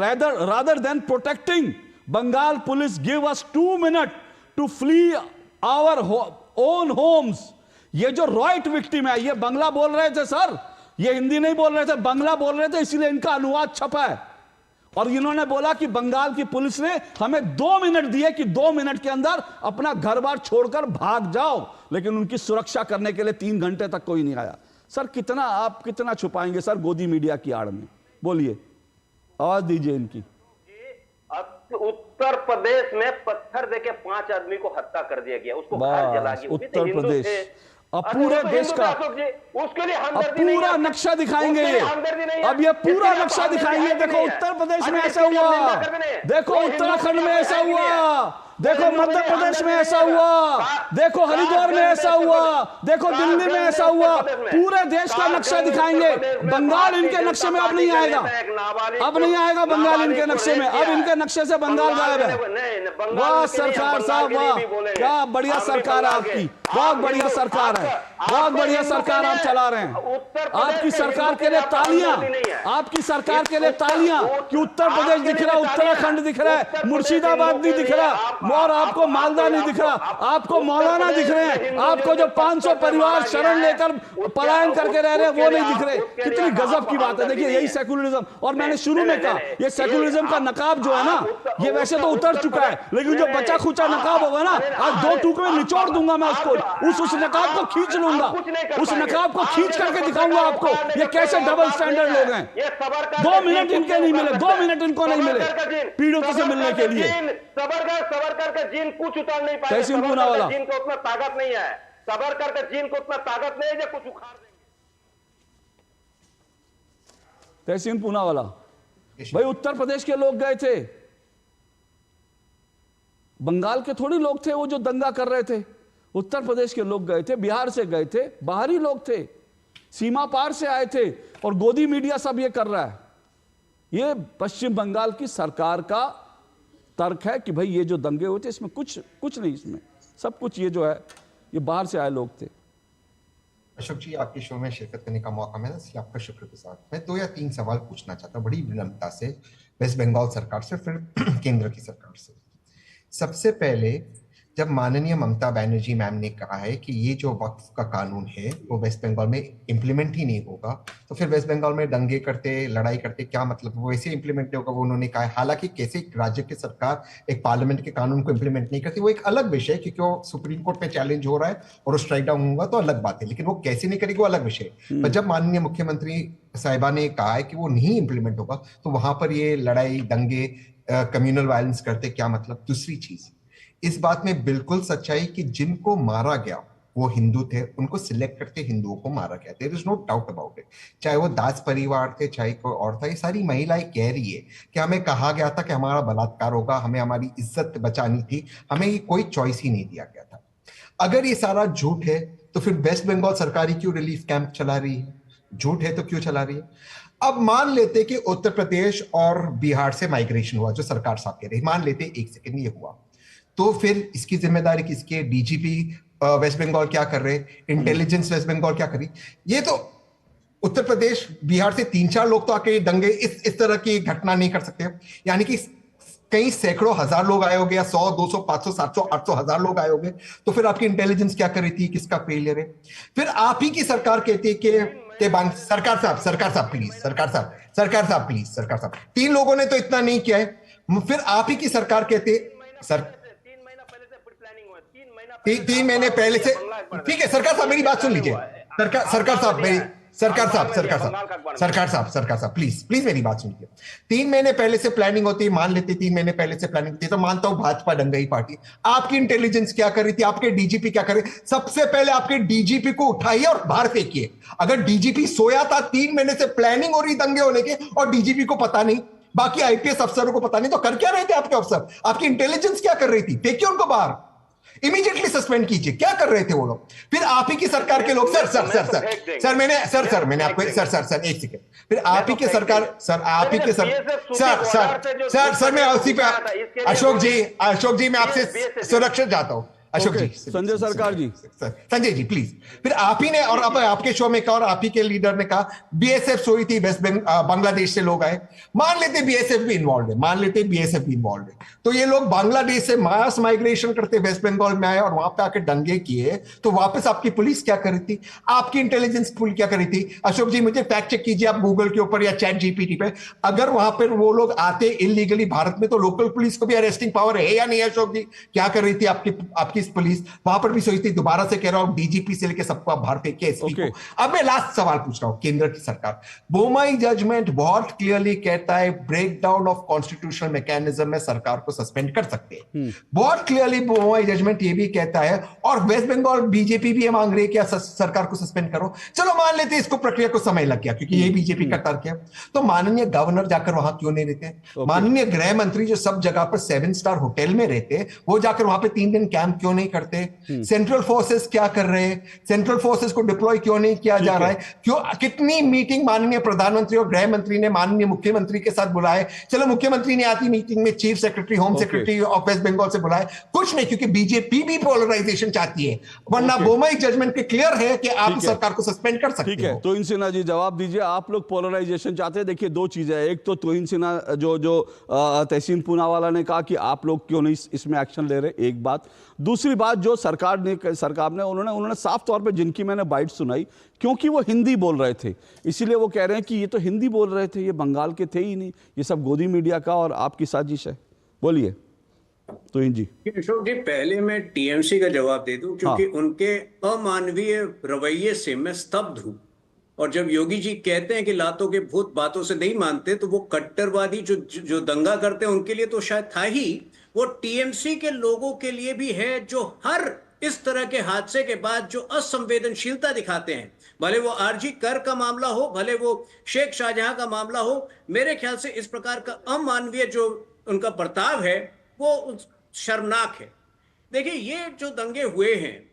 rather than protecting Bengal police give us 2 minute to flee our own homes. ये जो रॉइट विक्टिम है, ये बंगला बोल रहे थे सर, ये हिंदी नहीं बोल रहे थे, बंगला बोल रहे थे, इसीलिए इनका अनुवाद छपा है। और इन्होंने बोला कि बंगाल की पुलिस ने हमें 2 मिनट दिए कि 2 मिनट के अंदर अपना घर बार छोड़कर भाग जाओ, लेकिन उनकी सुरक्षा करने के लिए 3 घंटे तक कोई नहीं आया। सर आप कितना छुपाएंगे सर गोदी मीडिया की आड़ में? बोलिए, आवाज दीजिए इनकी। उत्तर प्रदेश में पत्थर देके 5 आदमी को हत्या कर दिया गया, उसको घर जला दी। उत्तर प्रदेश, अब पूरे देश का उसके लिए अब पूरा नक्शा दिखाएंगे ये, अब ये पूरा नक्शा दिखाएंगे। देखो उत्तर प्रदेश में ऐसा हुआ, देखो उत्तराखंड में ऐसा हुआ, देखो मध्य प्रदेश में ऐसा हुआ, देखो हरिद्वार में ऐसा हुआ, देखो दिल्ली में ऐसा हुआ, पूरे देश का नक्शा दिखाएंगे। बंगाल इनके नक्शे में अब नहीं आएगा, अब नहीं आएगा बंगाल इनके नक्शे में, अब इनके नक्शे से बंगाल गायब है। वाह सरकार साहब, वाह क्या बढ़िया सरकार है आपकी, बहुत बढ़िया सरकार है, बहुत बढ़िया सरकार आप चला रहे हैं। आपकी सरकार के लिए तालियां, आपकी सरकार के लिए तालियां कि उत्तर प्रदेश दिख रहा है, उत्तराखंड दिख रहा है, मुर्शिदाबाद नहीं दिख रहा, और आपको मालदा नहीं दिख रहा, आपको मौलाना दिख रहे हैं, आपको जो 500 परिवार शरण लेकर पलायन करके रह रहे हैं वो नहीं दिख रहे। कितनी गजब की बात है। देखिए यही सेकुलरिज्म, और मैंने शुरू में कहा ये सेकुलरिज्म का नकाब जो है ना, ये वैसे तो उतर चुका है, लेकिन जो बचा खुचा नकाब होगा ना, आज 2 टुकड़े निचोड़ दूंगा मैं उसको, उस नकाब को खींच लूंगा, उस नकाब को खींच करके दिखाऊंगा आपको ये कैसे डबल स्टैंडर्ड लोग हैं। 2 मिनट इनके नहीं मिले, 2 मिनट इनको नहीं मिले पीड़ितों से मिलने के लिए। सबर करके जीन कुछ उतार नहीं पाए, तहसीन पूनावाला, जीन को उतना ताकत नहीं है, सबर करके जीन को उतना ताकत नहीं है जो कुछ उखाड़ देंगे। तहसीन पूनावाला, भाई उत्तर प्रदेश के लोग गए थे, बंगाल के थोड़ी लोग थे वो जो दंगा कर रहे थे, उत्तर प्रदेश के लोग गए थे, बिहार से गए थे, बाहरी लोग थे, सीमा पार से आए थे, और गोदी मीडिया सब ये कर रहा है। ये पश्चिम बंगाल की सरकार का तर्क है कि भाई ये जो दंगे हुए थे इसमें कुछ नहीं, इसमें सब कुछ ये जो है ये बाहर से आए लोग थे। अशोक जी, आपके शो में शिरकत करने का मौका मिला, इसलिए आपका शुक्रगुजार। मैं 2 या 3 सवाल पूछना चाहता हूँ बड़ी विनम्रता से, वेस्ट बंगाल सरकार से, फिर केंद्र की सरकार से। सबसे पहले, जब माननीय ममता बनर्जी मैम ने कहा है कि ये जो वक्फ का कानून है वो वेस्ट बंगाल में इम्प्लीमेंट ही नहीं होगा, तो फिर वेस्ट बंगाल में दंगे करते, लड़ाई करते, क्या मतलब? वो वैसे इम्प्लीमेंट नहीं होगा, वो उन्होंने कहा है। हालांकि कैसे एक राज्य की सरकार एक पार्लियामेंट के कानून को इम्प्लीमेंट नहीं करती वो एक अलग विषय है, क्योंकि वो सुप्रीम कोर्ट में चैलेंज हो रहा है और वो स्ट्राइक डाउन होगा तो अलग बात है, लेकिन वो कैसे नहीं करेगी वो अलग विषय है। पर जब माननीय मुख्यमंत्री साहिबा ने कहा है कि वो नहीं इम्प्लीमेंट होगा, तो वहां पर ये लड़ाई, दंगे, कम्युनल वायलेंस करते, क्या मतलब? दूसरी चीज, इस बात में बिल्कुल सच्चाई कि जिनको मारा गया वो हिंदू थे, उनको सिलेक्ट करके हिंदुओं को मारा गया, there is no doubt about it. चाहे वो दास परिवार थे, चाहे कोई और था, ये सारी महिलाएं कह रही है कि हमें कहा गया था कि हमारा बलात्कार होगा, हमें हमारी इज्जत बचानी थी, हमें ये कोई चॉइस ही नहीं दिया गया था। अगर ये सारा झूठ है तो फिर वेस्ट बंगाल सरकार ही क्यों रिलीफ कैंप चला रही है? झूठ है तो क्यों चला रही है? अब मान लेते कि उत्तर प्रदेश और बिहार से माइग्रेशन हुआ, जो सरकार साहब कह रही है, मान लेते 1 सेकंड ये हुआ, तो फिर इसकी जिम्मेदारी किसकी है? डीजीपी वेस्ट बंगाल क्या कर रहे हैं? इंटेलिजेंस वेस्ट बंगाल क्या कर रही? ये तो उत्तर प्रदेश, बिहार से 3-4 लोग तो आके दंगे इस तरह की घटना नहीं कर सकते, यानी कि कई सैकड़ों हजार लोग आए होंगे, या 100, 200, 500, 700, 800, 1000 लोग आए होंगे, तो फिर आपकी इंटेलिजेंस क्या कर रही थी? किसका फेलियर है? फिर आप ही की सरकार कहती है कि सरकार साहब प्लीज, 3 लोगों ने तो इतना नहीं किया है। फिर आप ही की सरकार कहते, 3 महीने पहले से, ठीक है सरकार साहब मेरी बात सुन लीजिए, सरकार साहब सरकार साहब बंगाल का अखबार प्लीज मेरी बात सुनिए। 3 महीने पहले से प्लानिंग होती है, मान लेते 3 महीने पहले से प्लानिंग होती है तो मानता हूं भाजपा दंगई पार्टी। आपकी इंटेलिजेंस क्या कर रही थी, आपके डीजीपी क्या कर रहे? सबसे पहले आपके डीजीपी को उठाइए और बाहर फेंकिए। अगर डीजीपी सोया था, 3 महीने से प्लानिंग हो रही दंगे होने के और डीजीपी को पता नहीं, बाकी आईपीएस अफसरों को पता नहीं, तो कर क्या रहे थे आपके अफसर? आपकी इंटेलिजेंस क्या कर रही थी? फेंकिए उनको बाहर, इमीडिएटली सस्पेंड कीजिए। क्या कर रहे थे वो लोग? फिर आप ही की सरकार के लोग मैंने आपको एक सेकंड, फिर आप ही के सरकार मैं उसी पे अशोक जी मैं आपसे सुरक्षित जाता हूं। अशोक जी, संजय सरकार जी, संजय जी प्लीज। फिर आप ही ने, और अब आपके शो में कहा और आप ही के लीडर ने कहा बीएसएफ सोई थी, बांग्लादेश से लोग आए। मान लेते बीएसएफ भी इन्वॉल्व है, तो ये लोग बांग्लादेश से मास माइग्रेशन करते वेस्ट बंगाल में आए और वहां पे आके दंगे किए, तो वापस आपकी पुलिस क्या कर रही थी? आपकी इंटेलिजेंस पुलिस क्या कर रही थी? अशोक जी मुझे फैक्ट चेक कीजिए आप गूगल के ऊपर या चैट जीपीटी पे, अगर वहां पर वो लोग आते इलीगली भारत में तो लोकल पुलिस को भी अरेस्टिंग पावर है या नहीं? अशोक जी क्या कर रही थी आपकी पुलिस? वहां पर भी सोई थी। दोबारा से कह रहा हूं, डीजीपी से लेकर सबको बाहर फेंके एसपी को। अब मैं लास्ट सवाल पूछ रहा हूं केंद्र की सरकार। बोमाई जजमेंट बहुत क्लियरली कहता है break down of constitutional mechanism में सरकार को सस्पेंड कर सकते हैं। बहुत क्लियरली बोमाई जजमेंट ये भी कहता है, और वेस्ट बंगाल बीजेपी भी मांग रही है कि सरकार को सस्पेंड करो। चलो मान लेते इसको प्रक्रिया को समय लग गया क्योंकि ये बीजेपी का तर्क है, तो माननीय गवर्नर जाकर वहां क्यों नहीं रहते? माननीय गृह मंत्री जो सब जगह पर 7 स्टार होटल में रहते, वो जाकर वहां पे 3 दिन कैंप क्यों नहीं करते? सेंट्रल फोर्सेस क्या कर रहे हैं? सेंट्रल फोर्सेस को डिप्लॉय क्यों नहीं किया जा रहा है? क्यों? कितनी मीटिंग माननीय प्रधानमंत्री और गृह मंत्री ने माननीय मुख्यमंत्री के साथ बुलाए। चलो मुख्यमंत्री ने आती मीटिंग में chief secretary home secretary of West Bengal से बुलाए, कुछ नहीं, क्योंकि बीजेपी भी पोलराइजेशन चाहती है। वरना बोमाई जजमेंट के क्लियर है कि आप सरकार को सस्पेंड कर सकते हो। तोहिन सिन्हा जी जवाब दीजिए, आप लोग पोलराइजेशन चाहते हैं। देखिए 2 चीजें, एक तो तोहिन सिन्हा जो तहसीन पूनावाला ने कहा कि आप लोग क्यों नहीं इसमें एक्शन ले रहे, एक बात। दूसरी बात जो सरकार ने उन्होंने साफ तौर पे, जिनकी मैंने बाइट सुनाई, क्योंकि वो हिंदी बोल रहे थे इसीलिए वो कह रहे हैं कि ये तो हिंदी बोल रहे थे, ये बंगाल के थे ही नहीं, ये सब गोदी मीडिया का और आपकी साजिश है। बोलिए तो जी। अशोक जी पहले मैं टीएमसी का जवाब दे दूं, क्योंकि उनके अमानवीय रवैये से मैं स्तब्ध हूं। और जब योगी जी कहते हैं कि लातों के भूत बातों से नहीं मानते, तो वो कट्टरवादी जो दंगा करते हैं उनके लिए तो शायद था ही, वो टीएमसी के लोगों के लिए भी है, जो हर इस तरह के हादसे के बाद जो असंवेदनशीलता दिखाते हैं, भले वो आरजी कर का मामला हो, भले वो शेख शाहजहां का मामला हो। मेरे ख्याल से इस प्रकार का अमानवीय जो उनका बर्ताव है वो शर्मनाक है। देखिए ये जो दंगे हुए हैं,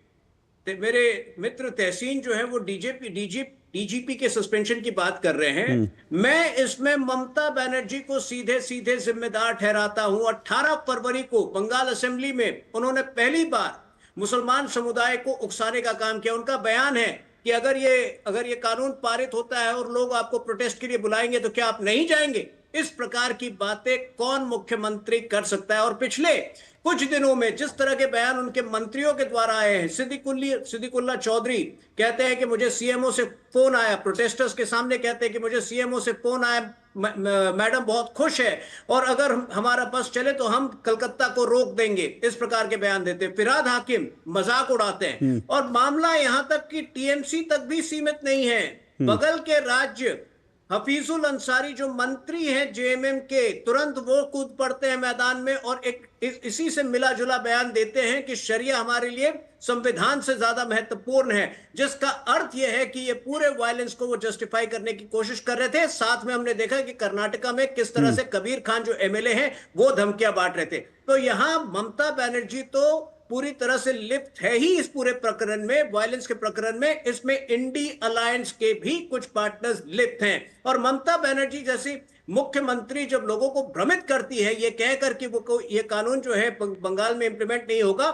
मेरे मित्र तहसीन जो है वो डीजीपी के सस्पेंशन की बात कर रहे हैं। मैं इसमें ममता बनर्जी को सीधे सीधे जिम्मेदार ठहराता हूं। 18 फरवरी को बंगाल असेंबली में उन्होंने पहली बार मुसलमान समुदाय को उकसाने का काम किया। उनका बयान है कि अगर ये कानून पारित होता है और लोग आपको प्रोटेस्ट के लिए बुलाएंगे तो क्या आप नहीं जाएंगे? इस प्रकार की बातें कौन मुख्यमंत्री कर सकता है? और पिछले कुछ दिनों में जिस तरह के बयान उनके मंत्रियों के द्वारा आए हैं, सिद्दीकुल्ला चौधरी कहते हैं कि मुझे सीएमओ से फोन आया, प्रोटेस्टर्स के सामने कहते हैं कि मुझे सीएमओ से फोन आया, मैडम बहुत खुश है और अगर हमारा बस चले तो हम कलकत्ता को रोक देंगे, इस प्रकार के बयान देते हैं। फिराद हाकिम मजाक उड़ाते हैं। और मामला यहां तक कि टीएमसी तक भी सीमित नहीं है। बगल के राज्य हफीजुल अंसारी जो मंत्री हैं जेएमएम के, तुरंत वो कूद पड़ते हैं मैदान में और इसी से मिला जुला बयान देते हैं कि शरिया हमारे लिए संविधान से ज्यादा महत्वपूर्ण है, जिसका अर्थ यह है कि ये पूरे वायलेंस को वो जस्टिफाई करने की कोशिश कर रहे थे। साथ में हमने देखा कि कर्नाटका में किस तरह से कबीर खान जो एमएलए हैं वो धमकियां बांट रहे थे। तो यहां ममता बनर्जी तो पूरी तरह से लिप्त है ही इस पूरे प्रकरण में, वायलेंस के प्रकरण में। इसमें इंडी अलायंस के भी कुछ पार्टनर्स लिप्त हैं। और ममता बनर्जी जैसी मुख्यमंत्री जब लोगों को भ्रमित करती है ये कहकर कि वो ये कानून जो है बंगाल में इंप्लीमेंट नहीं होगा,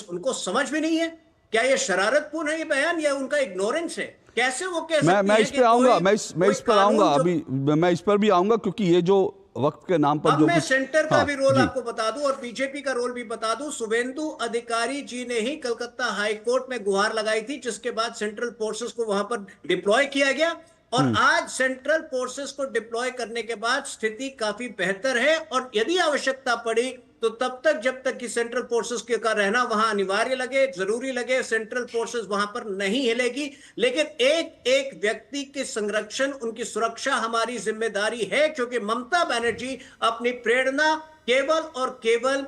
उनको समझ में नहीं है। क्या ये शरारतपूर्ण है ये बयान या उनका इग्नोरेंस है? कैसे वो कह सकती है? मैं इस पे आऊंगा, मैं इस पर आऊंगा अभी, मैं इस पर भी आऊंगा क्योंकि ये जो वक्त के नाम पर अब मैं सेंटर का भी रोल आपको बता दूं और बीजेपी का रोल भी बता दूं। शुभेंदु अधिकारी जी ने ही कलकत्ता हाई कोर्ट में गुहार लगाई थी, जिसके बाद सेंट्रल फोर्सेस को वहां पर डिप्लॉय किया गया। और आज सेंट्रल फोर्सेस को डिप्लॉय करने के बाद स्थिति काफी बेहतर है और यदि आवश्यकता पड़ी तो तब तक जब तक कि सेंट्रल फोर्सेस के का रहना वहां अनिवार्य लगे, जरूरी लगे, सेंट्रल फोर्सेस वहां पर नहीं हिलेगी। लेकिन एक एक व्यक्ति के संरक्षण, उनकी सुरक्षा हमारी जिम्मेदारी है, क्योंकि ममता बनर्जी अपनी प्रेरणा केवल और केवल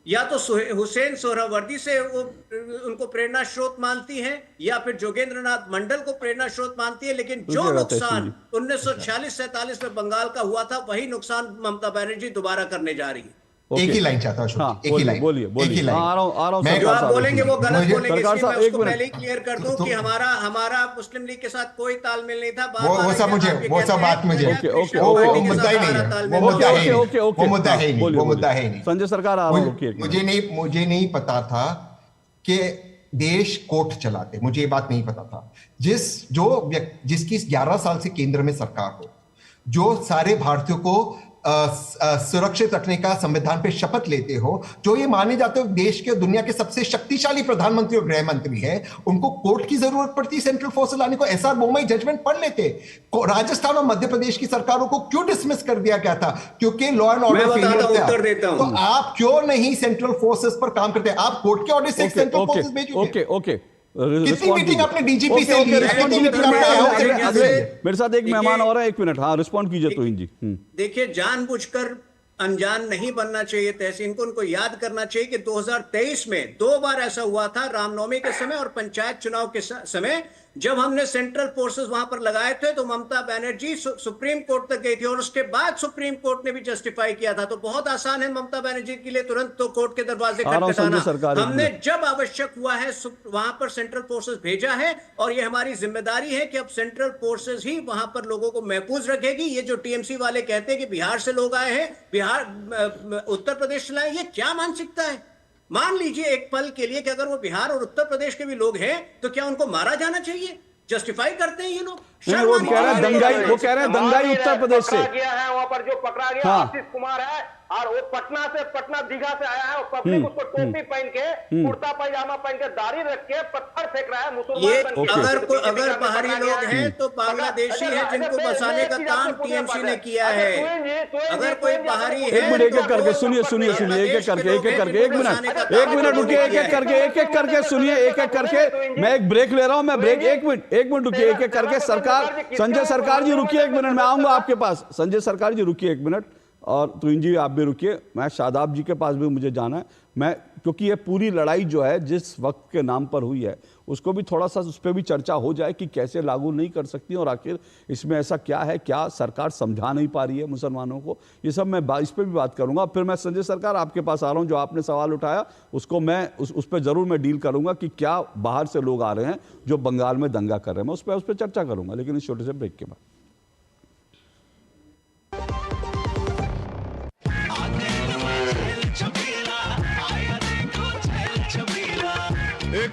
या तो हुसैन सोहरावर्दी से वो उनको प्रेरणा स्रोत मानती है, या फिर जोगेंद्र नाथ मंडल को प्रेरणा स्रोत मानती है। लेकिन जो नुकसान 1946-47 में बंगाल का हुआ था, वही नुकसान ममता बनर्जी दोबारा करने जा रही है। एक ही लाइन चाहता हूं, हाँ, एक ही लाइन, बोलिए आ रहा हूं। जो आप बोलेंगे वो गलत बोलेंगे, सरकार साहब मैं एक उसको पहले ही मिनट, क्लियर कर दूं कि हमारा मुस्लिम लीग के साथ कोई तालमेल नहीं था। वो सब मुझे, वो सब बात मुझे, वो मुद्दा ही नहीं है, वो मुद्दा है नहीं, वो मुद्दा है नहीं, वो मुद्दा है नहीं। संजय सरकार आ रहा हूं। मुझे नहीं पता था कि देश कोर्ट चलाते, मुझे ये बात नहीं पता था। जिसकी 11 साल से केंद्र में सरकार हो, जो सारे भारतीयों को सुरक्षित रखने का संविधान पे शपथ लेते हो, जो ये माने जाते हो देश के दुनिया के सबसे शक्तिशाली प्रधानमंत्री और गृह मंत्री है, उनको कोर्ट की जरूरत पड़ती सेंट्रल फोर्स लाने को। एसआर बोमई जजमेंट पढ़ लेते। राजस्थान और मध्य प्रदेश की सरकारों को क्यों डिसमिस कर दिया गया था? क्योंकि लॉ एंड ऑर्डर फेलियर था। तो आप क्यों नहीं सेंट्रल फोर्सेस पर काम करते? आप कोर्ट के ऑर्डर से सेंट्रल फोर्सेस भेजोगे। ओके, कितनी मीटिंग आपने डीजीपी से ली? मेरे साथ एक मेहमान और है, 1 मिनट। हाँ, रिस्पॉन्ड कीजिए तुहिन जी। देखिए, जानबूझकर अनजान नहीं बनना चाहिए तहसीन को। उनको याद करना चाहिए कि 2023 में 2 बार ऐसा हुआ था, रामनवमी के समय और पंचायत चुनाव के समय, जब हमने सेंट्रल फोर्सेस वहां पर लगाए थे, तो ममता बनर्जी सुप्रीम कोर्ट तक गई थी, और उसके बाद सुप्रीम कोर्ट ने भी जस्टिफाई किया था। तो बहुत आसान है ममता बनर्जी के लिए तुरंत तो कोर्ट के दरवाजे खटखटाना। हमने जब आवश्यक हुआ है वहां पर सेंट्रल फोर्सेस भेजा है, और ये हमारी जिम्मेदारी है कि अब सेंट्रल फोर्सेस ही वहां पर लोगों को महफूज रखेगी। ये जो टीएमसी वाले कहते हैं कि बिहार से लोग आए हैं, उत्तर प्रदेश से लाए, ये क्या मानसिकता है? मान लीजिए एक पल के लिए कि अगर वो बिहार और उत्तर प्रदेश के भी लोग हैं, तो क्या उनको मारा जाना चाहिए? जस्टिफाई करते हैं ये लोग। वो कह रहे हैं दंगाई उत्तर प्रदेश से गया है, वहां पर जो पकड़ा गया आशीष कुमार है, और वो पटना दीघा से आया है, और पब्लिक उसको टोपी पहन के, कुर्ता पायजामा पहन के, दाढ़ी रख के पत्थर फेंक रहा है मुसलमान। अगर बाहरी लोग हैं तो बांग्लादेशी है, जिनको बसाने का काम टीएमसी ने किया है। अगर कोई बाहरी है, एक मिनट करके सुनिए, एक एक करके, एक मिनट रुकिए, एक एक करके सुनिए, एक करके। मैं एक ब्रेक ले रहा हूं, मैं ब्रेक, एक मिनट रुकिए, एक करके। सरकार, संजय सरकार जी रुकिए 1 मिनट, मैं आऊंगा आपके पास। संजय सरकार जी रुकिए 1 मिनट, और तुहिन जी आप भी रुकिए। मैं शादाब जी के पास भी मुझे जाना है, क्योंकि ये पूरी लड़ाई जो है जिस वक्त के नाम पर हुई है, उसको भी थोड़ा सा उस पर भी चर्चा हो जाए कि कैसे लागू नहीं कर सकती, और आखिर इसमें ऐसा क्या है, क्या सरकार समझा नहीं पा रही है मुसलमानों को। ये सब मैं इस पर भी बात करूंगा। फिर मैं संजय सरकार आपके पास आ रहा हूं। जो आपने सवाल उठाया उसको मैं उस पर जरूर मैं डील करूंगा कि क्या बाहर से लोग आ रहे हैं जो बंगाल में दंगा कर रहे हैं, मैं उस पर चर्चा करूंगा, लेकिन इस छोटे से ब्रेक के बाद।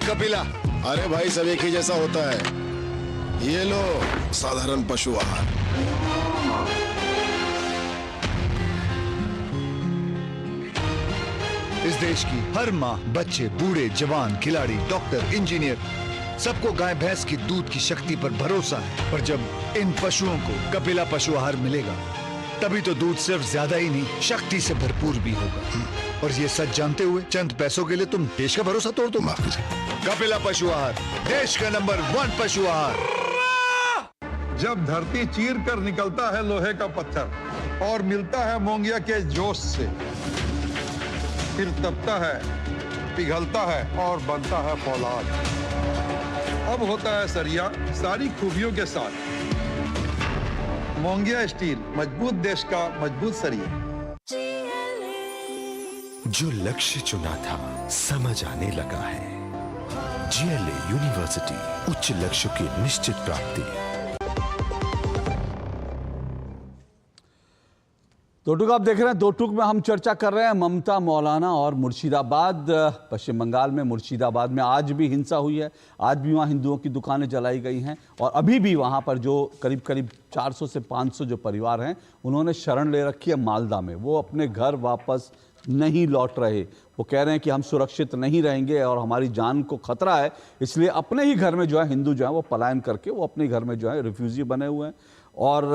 कपिला, अरे भाई सब एक ही जैसा होता है। ये लो साधारण पशु आहार। इस देश की हर माँ, बच्चे, बूढ़े, जवान, खिलाड़ी, डॉक्टर, इंजीनियर, सबको गाय भैंस की दूध की शक्ति पर भरोसा है। पर जब इन पशुओं को कपिला पशु आहार मिलेगा, तभी तो दूध सिर्फ ज्यादा ही नहीं, शक्ति से भरपूर भी होगा। और ये सच जानते हुए चंद पैसों के लिए तुम देश का भरोसा तोड़ दो। कपिला पशु आहार, देश का नंबर 1 पशु आहार। जब धरती चीर कर निकलता है लोहे का पत्थर और मिलता है मोंगिया के जोश से, फिर तपता है, पिघलता है और बनता है फौलाद। अब होता है सरिया सारी खूबियों के साथ। मोंगिया स्टील, मजबूत देश का मजबूत सरिया। जो लक्ष्य चुना था समझ आने लगा है। जीएलए यूनिवर्सिटी, उच्च लक्ष्य की निश्चित प्राप्ति। दो टूक आप देख रहे हैं। दो टूक में हम चर्चा कर रहे हैं ममता मौलाना और मुर्शिदाबाद। पश्चिम बंगाल में मुर्शिदाबाद में आज भी हिंसा हुई है। आज भी वहाँ हिंदुओं की दुकानें जलाई गई हैं, और अभी भी वहाँ पर जो करीब 400 से 500 जो परिवार हैं, उन्होंने शरण ले रखी है मालदा में। वो अपने घर वापस नहीं लौट रहे। वो कह रहे हैं कि हम सुरक्षित नहीं रहेंगे और हमारी जान को खतरा है, इसलिए अपने ही घर में जो है हिंदू जो है वो पलायन करके वो अपने घर में जो है रिफ्यूजी बने हुए हैं। और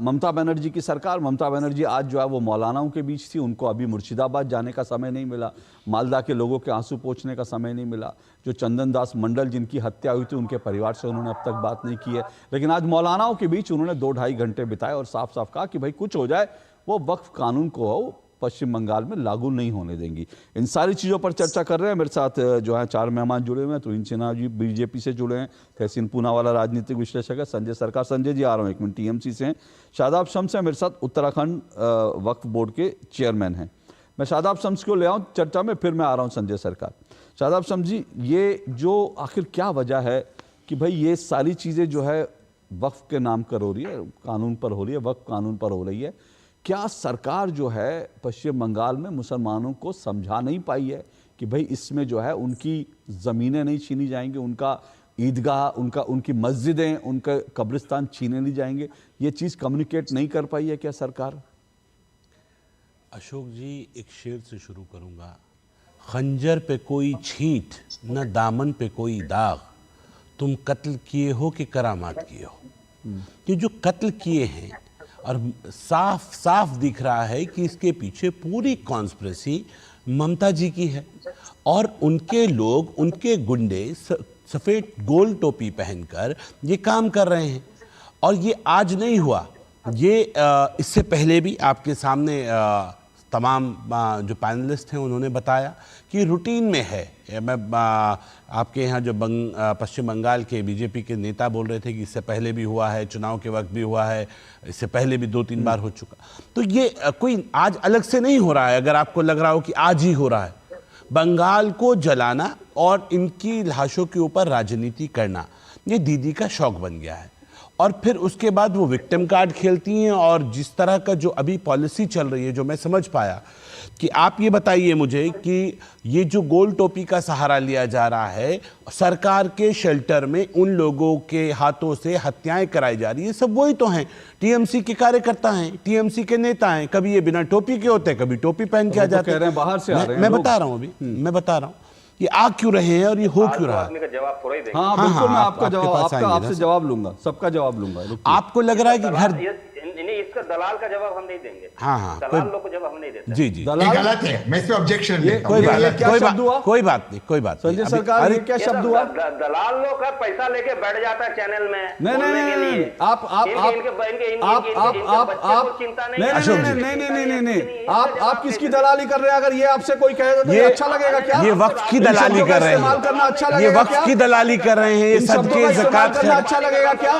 ममता बनर्जी की सरकार, ममता बनर्जी आज जो है वो मौलानाओं के बीच थी, उनको अभी मुर्शिदाबाद जाने का समय नहीं मिला, मालदा के लोगों के आंसू पोंछने का समय नहीं मिला। जो चंदन दास मंडल जिनकी हत्या हुई थी उनके परिवार से उन्होंने अब तक बात नहीं की है, लेकिन आज मौलानाओं के बीच उन्होंने 2-2.5 घंटे बिताए और साफ साफ कहा कि भाई कुछ हो जाए, वो वक्फ कानून को पश्चिम बंगाल में लागू नहीं होने देंगी। इन सारी चीज़ों पर चर्चा कर रहे हैं। मेरे साथ जो है 4 मेहमान जुड़े हुए हैं। तुहिन सिन्हा जी बीजेपी से जुड़े हैं, तहसीन पूनावाला राजनीतिक विश्लेषक है, संजय सरकार, संजय जी आ रहा हूँ 1 मिनट, टीएमसी से हैं, शादाब शम्स है मेरे साथ, उत्तराखंड वक्फ बोर्ड के चेयरमैन हैं। मैं शादाब शम्स को ले आऊँ चर्चा में, फिर मैं आ रहा हूँ संजय सरकार। शादाब शम्स जी, ये जो आखिर क्या वजह है कि भाई ये सारी चीज़ें जो है वक्फ के नाम पर हो रही है, कानून पर हो रही है, वक्फ कानून पर हो रही है, क्या सरकार जो है पश्चिम बंगाल में मुसलमानों को समझा नहीं पाई है कि भाई इसमें जो है उनकी ज़मीनें नहीं छीनी जाएंगी, उनका ईदगाह, उनकी मस्जिदें, उनका कब्रिस्तान छीने नहीं जाएंगे, ये चीज़ कम्युनिकेट नहीं कर पाई है क्या सरकार? अशोक जी, एक शेर से शुरू करूंगा। खंजर पे कोई छींट न दामन पे कोई दाग, तुम कत्ल किए हो कि करामात किए हो। ये जो कत्ल किए हैं और साफ साफ दिख रहा है कि इसके पीछे पूरी कॉन्स्पिरेसी ममता जी की है और उनके लोग, उनके गुंडे सफ़ेद गोल टोपी पहनकर ये काम कर रहे हैं। और ये आज नहीं हुआ, ये इससे पहले भी आपके सामने तमाम जो पैनलिस्ट हैं उन्होंने बताया कि रूटीन में है। मैं आपके यहाँ जो पश्चिम बंगाल के बीजेपी के नेता बोल रहे थे कि इससे पहले भी हुआ है, चुनाव के वक्त भी हुआ है, इससे पहले भी 2-3 बार हो चुका। तो ये कोई आज अलग से नहीं हो रहा है। अगर आपको लग रहा हो कि आज ही हो रहा है, बंगाल को जलाना और इनकी लाशों के ऊपर राजनीति करना ये दीदी का शौक बन गया है। और फिर उसके बाद वो विक्टिम कार्ड खेलती हैं। और जिस तरह का जो अभी पॉलिसी चल रही है, जो मैं समझ पाया, कि आप ये बताइए मुझे कि ये जो गोल टोपी का सहारा लिया जा रहा है, सरकार के शेल्टर में उन लोगों के हाथों से हत्याएं कराई जा रही है, सब वही तो हैं, टीएमसी के कार्यकर्ता हैं, टीएमसी के नेता हैं। कभी ये बिना टोपी के होते हैं, कभी टोपी पहन के आ जाते हैं, बाहर से आ रहे हैं। मैं बता रहा हूँ अभी, मैं बता रहा हूँ ये आ क्यों रहे हैं और ये हो क्यों रहा है। जवाब थोड़ा ही देंगे। हाँ बिल्कुल, मैं आपका जवाब, आपसे जवाब लूंगा, सबका जवाब लूंगा। आपको लग रहा है कि घर इसका दलाल का जवाब हम नहीं देंगे। हाँ, दलाल लोग को जवाब हम नहीं देते। जी जी, दलाल गलत है, मैं इसमें ऑब्जेक्शन लेता हूं। कोई बात नहीं, कोई बात संजय सरकार, ये क्या शब्द हुआ? दलाल लोग का पैसा लेके बैठ जाता है चैनल में। नहीं, आप किसकी दलाली कर रहे हैं? अगर ये आपसे कोई कहे तो अच्छा लगेगा क्या? ये वक्त की दलाली कर रहे हैं, ये वक्त की दलाली कर रहे हैं, ये सदके ज़कात करना अच्छा लगेगा क्या?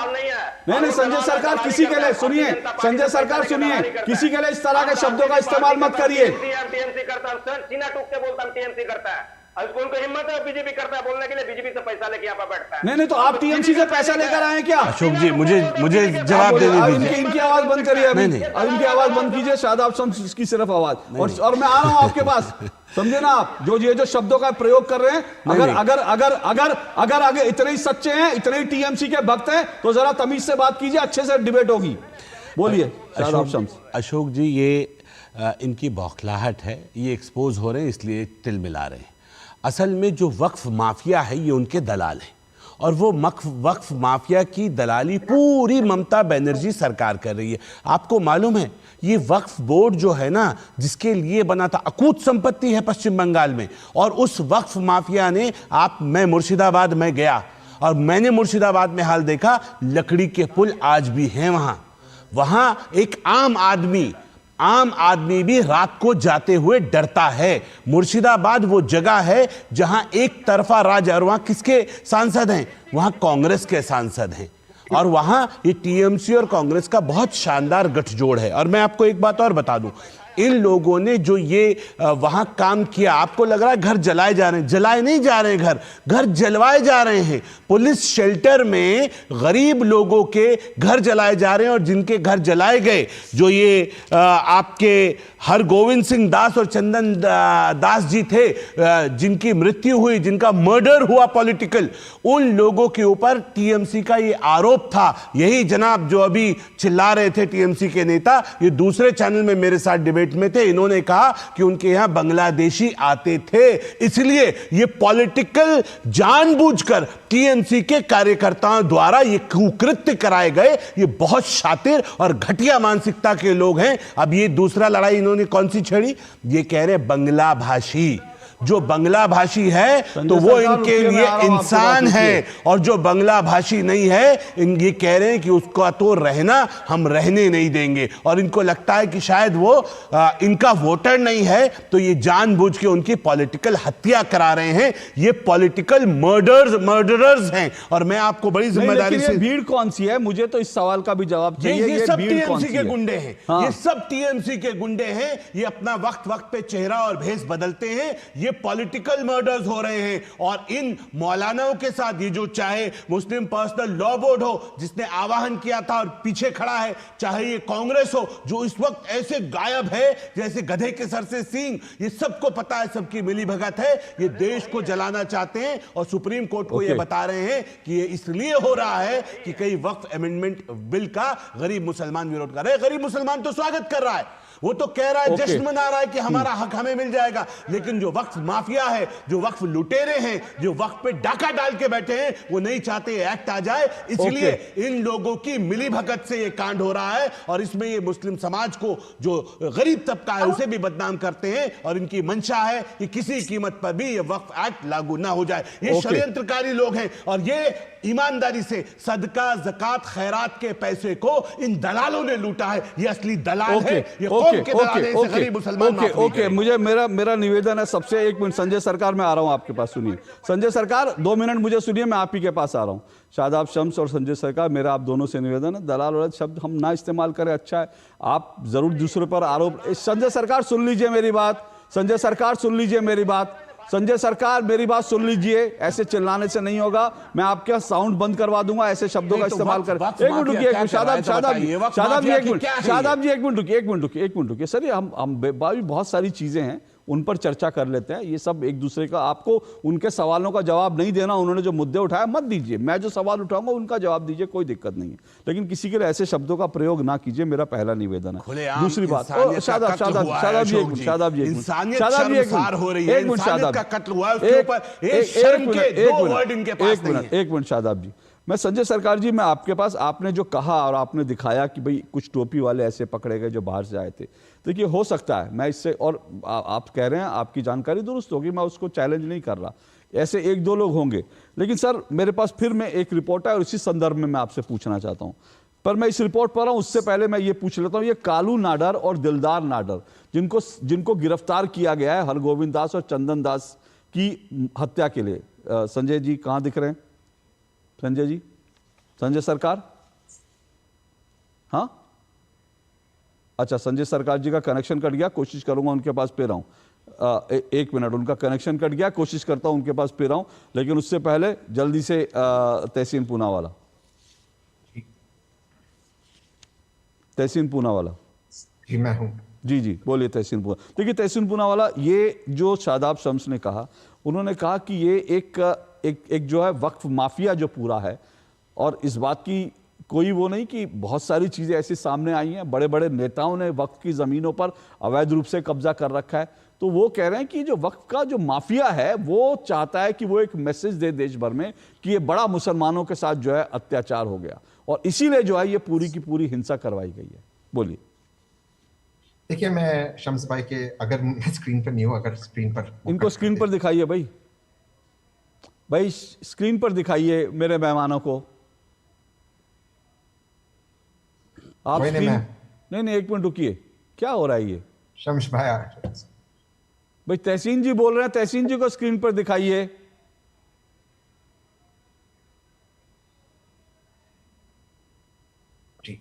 नहीं, संजय सरकार, किसी के लिए सुनिए, संजय सरकार सुनिए, किसी के लिए इस तरह के शब्दों का इस्तेमाल मत करिए। टीएमसी करता है, सीना टूक के बोलता हूं, टीएमसी करता है। उनको हिम्मत है बीजेपी करता है बोलने के लिए, बीजेपी से पैसा लेके यहाँ पर बैठता है। नहीं, तो आप टीएमसी से पैसा लेकर आए क्या? अशोक जी, मुझे जवाब देने दीजिए। इनकी आवाज बंद करिए, अब इनकी आवाज बंद कीजिए, शादाब शम्स की सिर्फ आवाज। और मैं आ रहा हूँ आपके पास, समझे ना आप, जो शब्दों का प्रयोग कर रहे हैं, अगर इतने ही सच्चे हैं, इतने ही टीएमसी के भक्त हैं, तो जरा तमीज से बात कीजिए, अच्छे से डिबेट होगी। बोलिए शादाब शम्स। अशोक जी, ये इनकी बौखलाहट है, ये एक्सपोज हो रहे हैं इसलिए तिल मिला रहे हैं। असल में जो वक्फ माफिया है ये उनके दलाल हैं, और वो वक्फ माफिया की दलाली पूरी ममता बनर्जी सरकार कर रही है। आपको मालूम है ये वक्फ बोर्ड जो है ना, जिसके लिए बना था, अकूत संपत्ति है पश्चिम बंगाल में, और उस वक्फ माफिया ने मैं मुर्शिदाबाद में गया और मैंने मुर्शिदाबाद में हाल देखा, लकड़ी के पुल आज भी हैं वहां एक आम आदमी भी रात को जाते हुए डरता है। मुर्शिदाबाद वो जगह है जहां एक तरफा राज, और वहां किसके सांसद हैं? वहां कांग्रेस के सांसद हैं, और वहां ये टीएमसी और कांग्रेस का बहुत शानदार गठजोड़ है। और मैं आपको एक बात और बता दूं, इन लोगों ने जो ये वहां काम किया, आपको लग रहा है घर जलाए जा रहे हैं, जलाए नहीं जा रहे हैं, घर जलवाए जा रहे हैं। पुलिस शेल्टर में गरीब लोगों के घर जलाए जा रहे हैं, और जिनके घर जलाए गए, जो ये आपके हरगोविंद सिंह दास और चंदन दास जी थे, जिनकी मृत्यु हुई, जिनका मर्डर हुआ पॉलिटिकल, उन लोगों के ऊपर टीएमसी का ये आरोप था। यही जनाब जो अभी चिल्ला रहे थे टीएमसी के नेता, ये दूसरे चैनल में मेरे साथ डिबेट डिबेट में थे, इन्होंने कहा कि उनके यहां बांग्लादेशी आते थे, इसलिए ये पॉलिटिकल जानबूझकर टीएमसी के कार्यकर्ताओं द्वारा ये कुकृत्य कराए गए। ये बहुत शातिर और घटिया मानसिकता के लोग हैं। अब ये दूसरा लड़ाई इन्होंने कौन सी छेड़ी? ये कह रहे बांग्ला भाषी, जो बांग्ला भाषी है तो वो इनके लिए इंसान है, और जो बांग्ला भाषी नहीं है ये कह रहे हैं कि उसका तो रहना हम रहने नहीं देंगे। और इनको लगता है कि शायद वो इनका वोटर नहीं है, तो ये जानबूझ के उनकी पॉलिटिकल हत्या करा रहे हैं। ये पॉलिटिकल मर्डरर्स हैं। और मैं आपको बड़ी जिम्मेदारी से, भीड़ कौन सी है, मुझे तो इस सवाल का भी जवाब चाहिए। ये सब टीएमसी के गुंडे हैं। हाँ। ये सब टीएमसी के गुंडे हैं। ये अपना वक्त वक्त पे चेहरा और भेष बदलते हैं। ये पॉलिटिकल मर्डर्स हो रहे हैं। और इन मौलानाओं के साथ ये जो चाहे मुस्लिम पर्सनल लॉ बोर्ड हो जिसने आवाहन किया था और पीछे खड़ा है, चाहे ये कांग्रेस हो जो इस वक्त ऐसे गायब है जैसे गधे के सर से सींग, ये सबको पता है, सबकी मिली भगत है। ये देश को जलाना चाहते हैं और सुप्रीम कोर्ट को ये बता रहे हैं कि ये इसलिए हो रहा है कि कई वक्फ अमेंडमेंट बिल का गरीब मुसलमान विरोध कर रहे हैं। गरीब मुसलमान तो स्वागत कर रहा है, वो तो कह रहा है, जश्न मना रहा है कि हमारा हक हमें मिल जाएगा। लेकिन जो वक्फ माफिया है, जो वक्फ लुटेरे हैं, जो वक्फ पे डाका डाल के बैठे हैं, वो नहीं चाहते एक्ट आ जाए। इसलिए इन लोगों की मिली भगत से ये कांड हो रहा है। और इसमें ये मुस्लिम समाज को, जो गरीब तबका है, उसे भी बदनाम करते हैं। और इनकी मंशा है कि किसी कीमत पर भी ये वक्फ एक्ट लागू ना हो जाए। ये षड्यंत्रकारी लोग हैं। और ये ईमानदारी से सदका, ज़कात, खैरात के पैसे को इन दलालों ने लूटा है। ये असली दलाल है। ये मुझे मेरा निवेदन है सबसे, एक मिनट संजय सरकार, मैं आ रहा हूं आपके पास, सुनिए संजय सरकार, 2 मिनट मुझे सुनिए, मैं आप ही के पास आ रहा हूं। शादाब शम्स और संजय सरकार, मेरा आप दोनों से निवेदन है, दलाल और शब्द हम ना इस्तेमाल करें, अच्छा है। आप जरूर दूसरे पर आरोप, संजय सरकार सुन लीजिए मेरी बात, संजय सरकार सुन लीजिए मेरी बात, संजय सरकार मेरी बात सुन लीजिए। ऐसे चिल्लाने से नहीं होगा, मैं आपके साउंड बंद करवा दूंगा ऐसे शब्दों का इस्तेमाल कर। एक मिनट रुकिए, शादाब जी एक मिनट रुकिए सर, ये हम बहुत सारी चीजें हैं उन पर चर्चा कर लेते हैं। ये सब एक दूसरे का, आपको उनके सवालों का जवाब नहीं देना, उन्होंने जो मुद्दे उठाया मत दीजिए, मैं जो सवाल उठाऊंगा उनका जवाब दीजिए, कोई दिक्कत नहीं है। लेकिन किसी के लिए ऐसे शब्दों का प्रयोग ना कीजिए, मेरा पहला निवेदन है। दूसरी बात, शादाब जी एक मिनट, शादाब जी एक मिनट, शादाब जी, मैं संजय सरकार जी, मैं आपके पास, आपने जो कहा और आपने दिखाया कि भाई कुछ टोपी वाले ऐसे पकड़े गए जो बाहर से आए थे, देखिए हो सकता है मैं इससे, और आप कह रहे हैं आपकी जानकारी दुरुस्त होगी, मैं उसको चैलेंज नहीं कर रहा, ऐसे 1-2 लोग होंगे। लेकिन सर मेरे पास फिर मैं एक रिपोर्ट है और इसी संदर्भ में मैं आपसे पूछना चाहता हूं, पर मैं इस रिपोर्ट पर हूं उससे पहले मैं ये पूछ लेता हूं, ये कालू नाडर और दिलदार नाडर जिनको गिरफ्तार किया गया है हरगोविंद दास और चंदन दास की हत्या के लिए, संजय जी कहां दिख रहे हैं? संजय जी, संजय सरकार, हाँ अच्छा, संजय सरकार जी का कनेक्शन कट गया, कोशिश करूंगा उनके पास पे रहूं। एक मिनट, उनका कनेक्शन कट गया, कोशिश करता हूं उनके पास पे रहूं, लेकिन उससे पहले जल्दी से तहसीन पूनावाला, तहसीन पूनावाला जी, मैं हूं जी बोलिए तहसीन पूना। देखिए तहसीन पूनावाला, ये जो शादाब शम्स ने कहा, उन्होंने कहा कि ये एक जो है वक्फ माफिया जो पूरा है, और इस बात की कोई वो नहीं कि बहुत सारी चीज़ें ऐसी सामने आई हैं, बड़े बड़े नेताओं ने वक्फ की ज़मीनों पर अवैध रूप से कब्जा कर रखा है। तो वो कह रहे हैं कि जो वक्फ का जो माफिया है वो चाहता है कि वो एक मैसेज दे देश भर में कि ये बड़ा मुसलमानों के साथ जो है अत्याचार हो गया, और इसीलिए जो है ये पूरी की पूरी हिंसा करवाई गई है। बोलिए। देखिए, मैं शम्स भाई के, अगर मैं स्क्रीन पर नहीं हूँ, अगर स्क्रीन पर, इनको स्क्रीन पर दिखाइए भाई स्क्रीन पर दिखाइए मेरे मेहमानों को। आप नहीं, एक मिनट रुकिए, क्या हो रहा है ये? शम्स भाई तहसीन जी बोल रहे हैं, तहसीन जी को स्क्रीन पर दिखाइए। जी,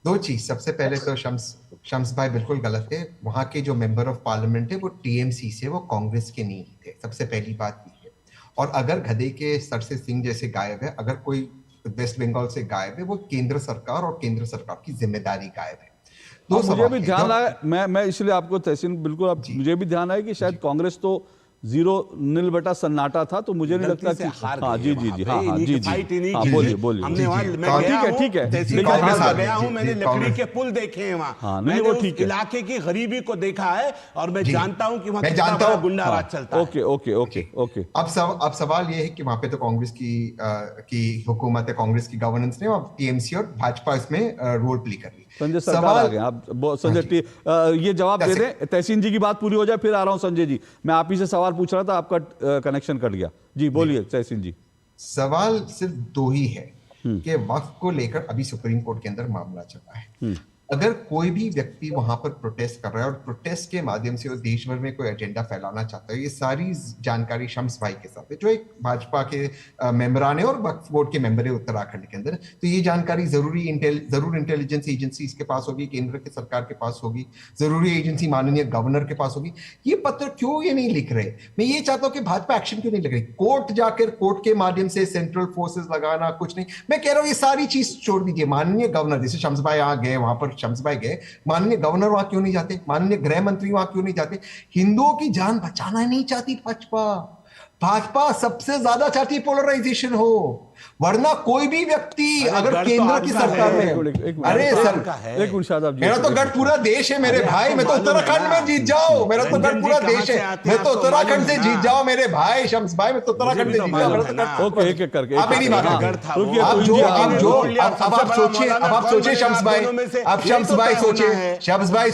2 चीज, सबसे पहले तो शम्स भाई बिल्कुल गलत है। वहां के जो मेंबर ऑफ पार्लियामेंट है वो टीएमसी से, वो कांग्रेस के नहीं थे, सबसे पहली बात ये है। और अगर गधे के सर से सिंह जैसे गायब है, अगर कोई वेस्ट बंगाल से गायब है, वो केंद्र सरकार और केंद्र सरकार की जिम्मेदारी गायब है। मुझे भी ध्यान आया, मैं इसलिए आपको तहसीन, बिल्कुल आप, मुझे भी ध्यान आया कि शायद कांग्रेस तो 0-0 बटा सन्नाटा था, तो मुझे नहीं लगता कि हाँ जी जी जी हाँ जी जी हाँ बोलिए बोलिए। हमने वहाँ ठीक है गया हूँ, मैंने लकड़ी के पुल देखे हैं वहाँ, मैंने उस इलाके की गरीबी को देखा है और मैं जानता हूँ कि वहाँ गुंडा राज चलता है। Okay okay okay okay. अब सवाल ये है कि वहां पे तो कांग्रेस की हुकूमत है, कांग्रेस की गवर्नेंस ने, और टीएमसी और भाजपा इसमें रोल प्ले कर रही। संजय सरकार आ गए आप, संजय ये जवाब दे दें, तहसीन जी की बात पूरी हो जाए फिर आ रहा हूं संजय जी। मैं आप ही से सवाल पूछ रहा था, आपका कनेक्शन कट गया जी, बोलिए तहसीन जी। सवाल सिर्फ दो ही है कि वक्फ को लेकर अभी सुप्रीम कोर्ट के अंदर मामला चला है। अगर कोई भी व्यक्ति वहां पर प्रोटेस्ट कर रहा है और प्रोटेस्ट के माध्यम से वो देश भर में कोई एजेंडा फैलाना चाहता है, ये सारी जानकारी शम्स भाई के साथ है जो एक भाजपा के मेंबरान है और वक्फ बोर्ड के मेंबर है उत्तराखंड के अंदर। तो ये जानकारी जरूर इंटेलिजेंस एजेंसी के पास होगी, केंद्र के सरकार के पास होगी, जरूरी एजेंसी माननीय गवर्नर के पास होगी। ये पत्र क्यों ये नहीं लिख रहे? मैं ये चाहता हूँ कि भाजपा एक्शन क्यों नहीं लिख रही? कोर्ट जाकर कोर्ट के माध्यम से सेंट्रल फोर्सेस लगाना कुछ नहीं। मैं कह रहा हूँ ये सारी चीज छोड़ दीजिए। माननीय गवर्नर, जैसे शम्स भाई आ गए वहां पर, शम्स भाई गए, माननीय गवर्नर वहां क्यों नहीं जाते? माननीय गृह मंत्री वहां क्यों नहीं जाते? हिंदुओं की जान बचाना नहीं चाहती भाजपा सबसे ज्यादा चाहती पोलराइजेशन हो, वरना कोई भी व्यक्ति अगर केंद्र की सरकार में, अरे सर मेरा तो गढ़ पूरा देश है मेरे भाई, मैं तो उत्तराखंड में जीत जाओ, मेरा तो गढ़ पूरा देश है, मैं तो उत्तराखंड से जीत जाओ मेरे भाई शम्स भाई, मैं तो उत्तराखंड से जीत जाओ। ओके एक एक करके आप मेरी बात अब आप सोचिए शम्स भाई, अब शम्स भाई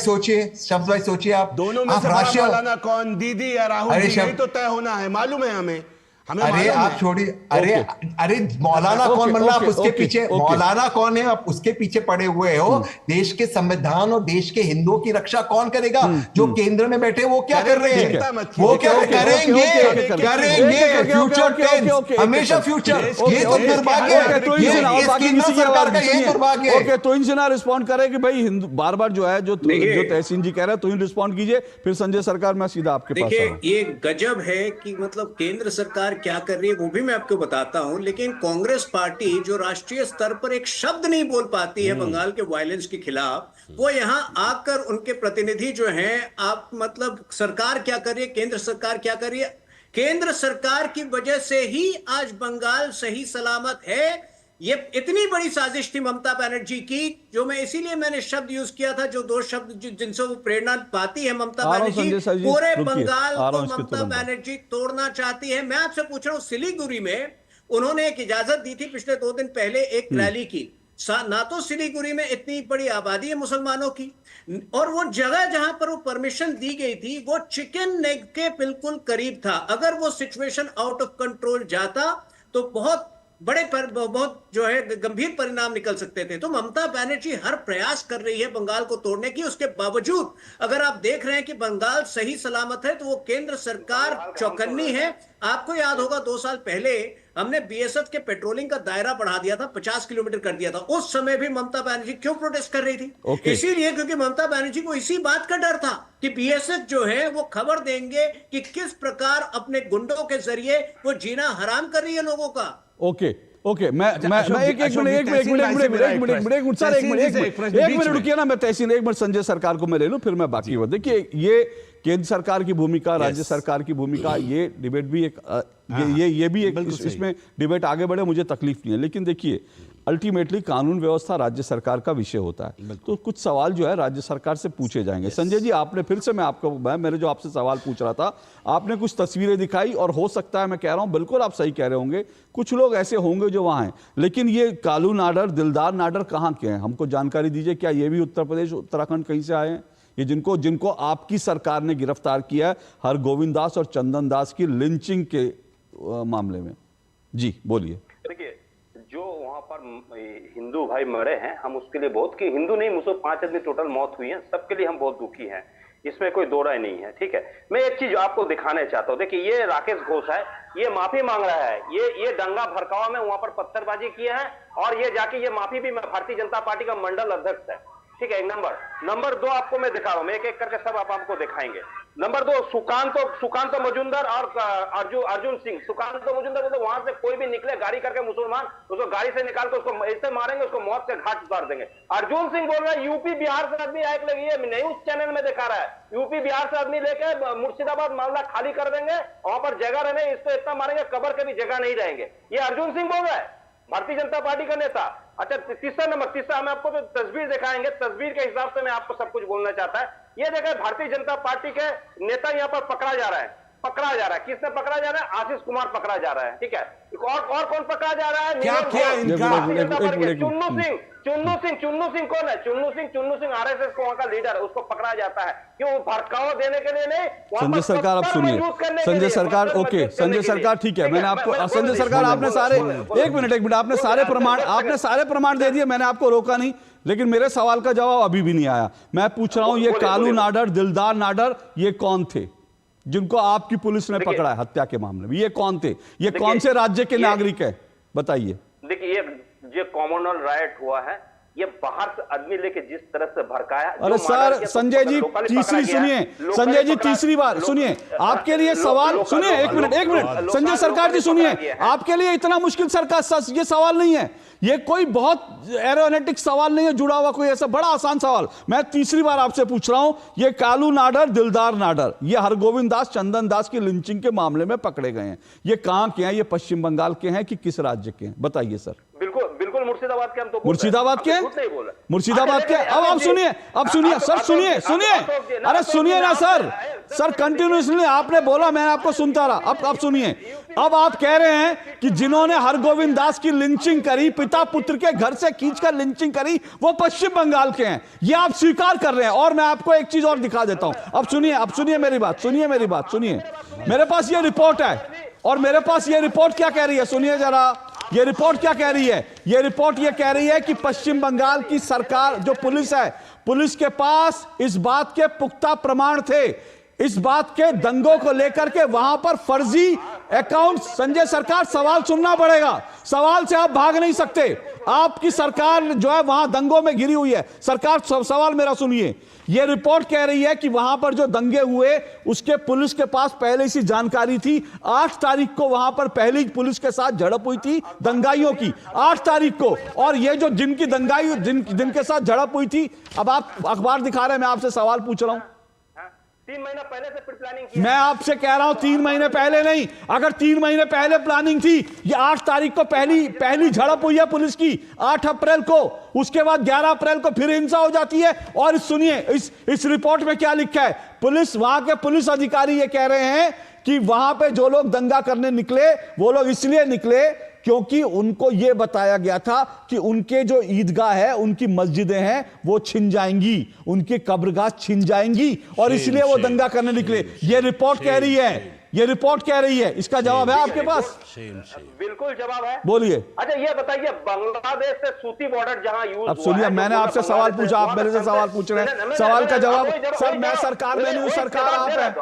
सोचिए आप दोनों में से मौलाना कौन, दीदी या राहुल, यही तो तय होना है, मालूम है हमें। अरे आप छोड़िए, अरे मौलाना कौन बनना, आप उसके पीछे मौलाना कौन है, आप उसके पीछे पड़े हुए हो। देश के संविधान और देश के हिंदुओं की रक्षा कौन करेगा? जो केंद्र में बैठे वो क्या कर रहे हैं? वो क्या करेंगे? फ्यूचर टेंस, हमेशा फ्यूचर। ये तो दुर्भाग्य है, केंद्र सरकार का यही दुर्भाग्य है। तो इनसे ना रिस्पॉन्ड करे कि भाई हिंदू बार बार जो है जो तहसीन जी कह रहे हैं, तो इन रिस्पॉन्ड कीजिए, फिर संजय सरकार मैं सीधा आपके पास। देखिए ये गजब है कि मतलब केंद्र सरकार क्या कर रही है वो भी मैं आपको बताता हूं, लेकिन कांग्रेस पार्टी जो राष्ट्रीय स्तर पर एक शब्द नहीं बोल पाती है बंगाल के वायलेंस के खिलाफ, वो यहां आकर उनके प्रतिनिधि जो हैं, आप मतलब सरकार क्या कर रही है, केंद्र सरकार क्या कर रही है, केंद्र सरकार की वजह से ही आज बंगाल सही सलामत है। ये इतनी बड़ी साजिश थी ममता बनर्जी की, जो मैं इसीलिए मैंने शब्द यूज किया था, जो दो शब्द जिनसे वो प्रेरणा पाती है ममता बनर्जी, पूरे बंगाल को ममता बनर्जी तोड़ना चाहती है। मैं आपसे पूछ रहा हूं, सिलीगुड़ी में उन्होंने एक इजाजत दी थी पिछले 2 दिन पहले एक रैली की। ना तो सिलीगुड़ी में इतनी बड़ी आबादी है मुसलमानों की, और वो जगह जहां पर वो परमिशन दी गई थी वो चिकन नेक के बिल्कुल करीब था। अगर वो सिचुएशन आउट ऑफ कंट्रोल जाता तो बहुत जो है गंभीर परिणाम निकल सकते थे। तो ममता बनर्जी हर प्रयास कर रही है बंगाल को तोड़ने की, उसके बावजूद अगर आप देख रहे हैं कि बंगाल सही सलामत है, तो वो केंद्र सरकार चौकन्नी है। आपको याद होगा 2 साल पहले हमने बीएसएफ के पेट्रोलिंग का दायरा बढ़ा दिया था, 50 किलोमीटर कर दिया था। उस समय भी ममता बनर्जी क्यों प्रोटेस्ट कर रही थी? इसीलिए क्योंकि ममता बनर्जी को इसी बात का डर था कि बीएसएफ जो है वो खबर देंगे कि किस प्रकार अपने गुंडों के जरिए वो जीना हराम कर रही है लोगों का। ओके मैं एक मिनट रुकिए ना, मैं तहसीन एक मिनट संजय सरकार को मैं ले लूं, फिर मैं बाकी बात। देखिए ये केंद्र सरकार की भूमिका, राज्य सरकार की भूमिका, ये डिबेट भी एक ये भी एक इसमें डिबेट आगे बढ़े, मुझे तकलीफ नहीं है। लेकिन देखिए अल्टीमेटली कानून व्यवस्था राज्य सरकार का विषय होता है, तो कुछ सवाल जो है राज्य सरकार से पूछे जाएंगे। संजय जी आपने फिर से मेरे जो आपसे सवाल पूछ रहा था, आपने कुछ तस्वीरें दिखाई, और हो सकता है, मैं कह रहा हूं बिल्कुल आप सही कह रहे होंगे, कुछ लोग ऐसे होंगे जो वहां हैं, लेकिन ये कालू नाडर, दिलदार नाडर कहाँ के हैं? हमको जानकारी दीजिए। क्या ये भी उत्तर प्रदेश, उत्तराखंड कहीं से आए हैं? ये जिनको आपकी सरकार ने गिरफ्तार किया है हरगोविंद दास और चंदन दास की लिंचिंग के मामले में। जी बोलिए। देखिए जो वहां पर हिंदू भाई मरे हैं, हम उसके लिए बहुत, कि हिंदू नहीं, मुझसे 5 आदमी टोटल मौत हुई है, सबके लिए हम बहुत दुखी हैं, इसमें कोई दो राय नहीं है। ठीक है, मैं एक चीज आपको दिखाने चाहता हूँ। देखिए ये राकेश घोष है, ये माफी मांग रहा है, ये दंगा भड़कावा में वहां पर पत्थरबाजी किया है, और ये जाके ये माफी भी भारतीय जनता पार्टी का मंडल अध्यक्ष है। ठीक है, एक नंबर 2 आपको मैं दिखा रहा हूं, मैं एक एक करके सब आप आपको दिखाएंगे। नंबर 2 सुकांत मजुमदार और अर्जुन सिंह। सुकांत मजुमदार तो वहां से कोई भी निकले गाड़ी करके मुसलमान, उसको गाड़ी से निकाल कर उसको ऐसे मारेंगे, उसको मौत के घाट उतार देंगे। अर्जुन सिंह बोल रहा है यूपी बिहार से आदमी आए लगी है, न्यूज चैनल में दिखा रहा है, यूपी बिहार से आदमी लेके मुर्शिदाबाद मामला खाली कर देंगे, वहां पर जगह रहने, इसको इतना मारेंगे कबर के भी जगह नहीं रहेंगे। ये अर्जुन सिंह बोल रहा है, भारतीय जनता पार्टी का नेता। अच्छा, तीसरा हम आपको जो तस्वीर दिखाएंगे, तस्वीर के हिसाब से मैं आपको सब कुछ बोलना चाहता है। ये देखिए भारतीय जनता पार्टी के नेता यहाँ पर पकड़ा जा रहा है। किसने पकड़ा जा रहा है? आशीष कुमार पकड़ा जा रहा है, ठीक है। और कौन पकड़ा जा रहा है? क्या किया इनका? चुन्नू सिंह कौन है? चुन्नू सिंह आरएसएस को वहां का लीडर है, उसको पकड़ा जाता है। क्यों? भड़कावा देने के लिए नहीं। संजय सरकार आप सुनिए, संजय सरकार ओके, संजय सरकार ठीक है, मैंने आपको, संजय सरकार आपने सारे, एक मिनट आपने सारे प्रमाण दे दिए, मैंने आपको रोका नहीं, लेकिन मेरे सवाल का जवाब अभी भी नहीं आया। मैं पूछ रहा हूं ये कालू नाडर, दिलदार नाडर, ये कौन थे जिनको आपकी पुलिस ने पकड़ा है हत्या के मामले में? ये कौन थे? ये कौन से राज्य के नागरिक है, बताइए। देखिए ये कॉमनवेल्थ राइट हुआ है, ये बाहर से आदमी लेके जिस तरह से भड़काया। अरे सर संजय जी तीसरी सुनिए, संजय जी तीसरी बार सुनिए, आपके लिए सवाल सुनिए, एक मिनट संजय सरकार जी सुनिए, आपके लिए इतना मुश्किल सरकार ये सवाल नहीं है, ये कोई बहुत एरोनेटिक सवाल नहीं है जुड़ा हुआ, कोई ऐसा बड़ा आसान सवाल। मैं तीसरी बार आपसे पूछ रहा हूं, ये कालू नाडर, दिलदार नाडर, ये हरगोविंद दास, चंदन दास की लिंचिंग के मामले में पकड़े गए हैं, ये कहां के हैं? ये पश्चिम बंगाल के हैं कि किस राज्य के हैं, बताइए सर। बिल्कुल मुर्शिदाबाद के। हम तो मुर्शिदाबाद के, मुर्शिदाबाद के। अब आप सुनिए, सर सुनिए, अरे सुनिए ना सर कंटिन्यूसली आपने बोला, मैं आपको सुनता रहा। अब सुनिए, अब आप कह रहे हैं कि जिन्होंने हरगोविंद दास की लिंचिंग करी, पिता पुत्र के घर से खींचकर लिंचिंग करी, वो पश्चिम बंगाल के हैं, ये आप स्वीकार कर रहे हैं। और मैं आपको एक चीज और दिखा देता हूं। अब सुनिए मेरी बात, सुनिए, मेरे पास ये रिपोर्ट है, और मेरे पास ये रिपोर्ट क्या कह रही है, सुनिए जरा, ये रिपोर्ट क्या कह रही है? ये रिपोर्ट ये कह रही है कि पश्चिम बंगाल की सरकार, जो पुलिस है, पुलिस के पास इस बात के पुख्ता प्रमाण थे, इस बात के दंगों को लेकर के वहां पर फर्जी अकाउंट। संजय सरकार सवाल सुनना पड़ेगा, सवाल से आप भाग नहीं सकते। आपकी सरकार जो है वहां दंगों में घिरी हुई है। सरकार सवाल मेरा सुनिए, यह रिपोर्ट कह रही है कि वहां पर जो दंगे हुए उसके पुलिस के पास पहले से जानकारी थी। 8 तारीख को वहां पर पहली पुलिस के साथ झड़प हुई थी दंगाइयों की, 8 तारीख को। और ये जो जिनके साथ झड़प हुई थी, अब आप अखबार दिखा रहे हैं, मैं आपसे सवाल पूछ रहा हूं, 3 महीना पहले से फिर प्लानिंग की। मैं आपसे कह रहा हूं 3 महीने पहले नहीं, अगर 3 महीने पहले प्लानिंग थी, ये 8 तारीख को पहली झड़प हुई है पुलिस की, 8 अप्रैल को, उसके बाद 11 अप्रैल को फिर हिंसा हो जाती है। और सुनिए इस रिपोर्ट में क्या लिखा है, पुलिस, वहां के पुलिस अधिकारी ये कह रहे हैं कि वहां पे जो लोग दंगा करने निकले, वो लोग इसलिए निकले क्योंकि उनको यह बताया गया था कि उनके जो ईदगाह है, उनकी मस्जिदें हैं, वो छिन जाएंगी, उनकी कब्रगाह छिन जाएंगी, और इसलिए वो दंगा करने निकले। ये रिपोर्ट कह रही है, ये रिपोर्ट कह रही है। इसका जवाब है आपके पास? बिल्कुल जवाब है। बोलिए। अच्छा ये बताइए, बांग्लादेश से सूती बॉर्डर जहां यूज, अब सुनिए, मैंने आपसे सवाल पूछा, आप मेरे से सवाल पूछ रहे हैं, सवाल का जवाब सर, मैं सरकार में नहीं हूं, सरकार आप है,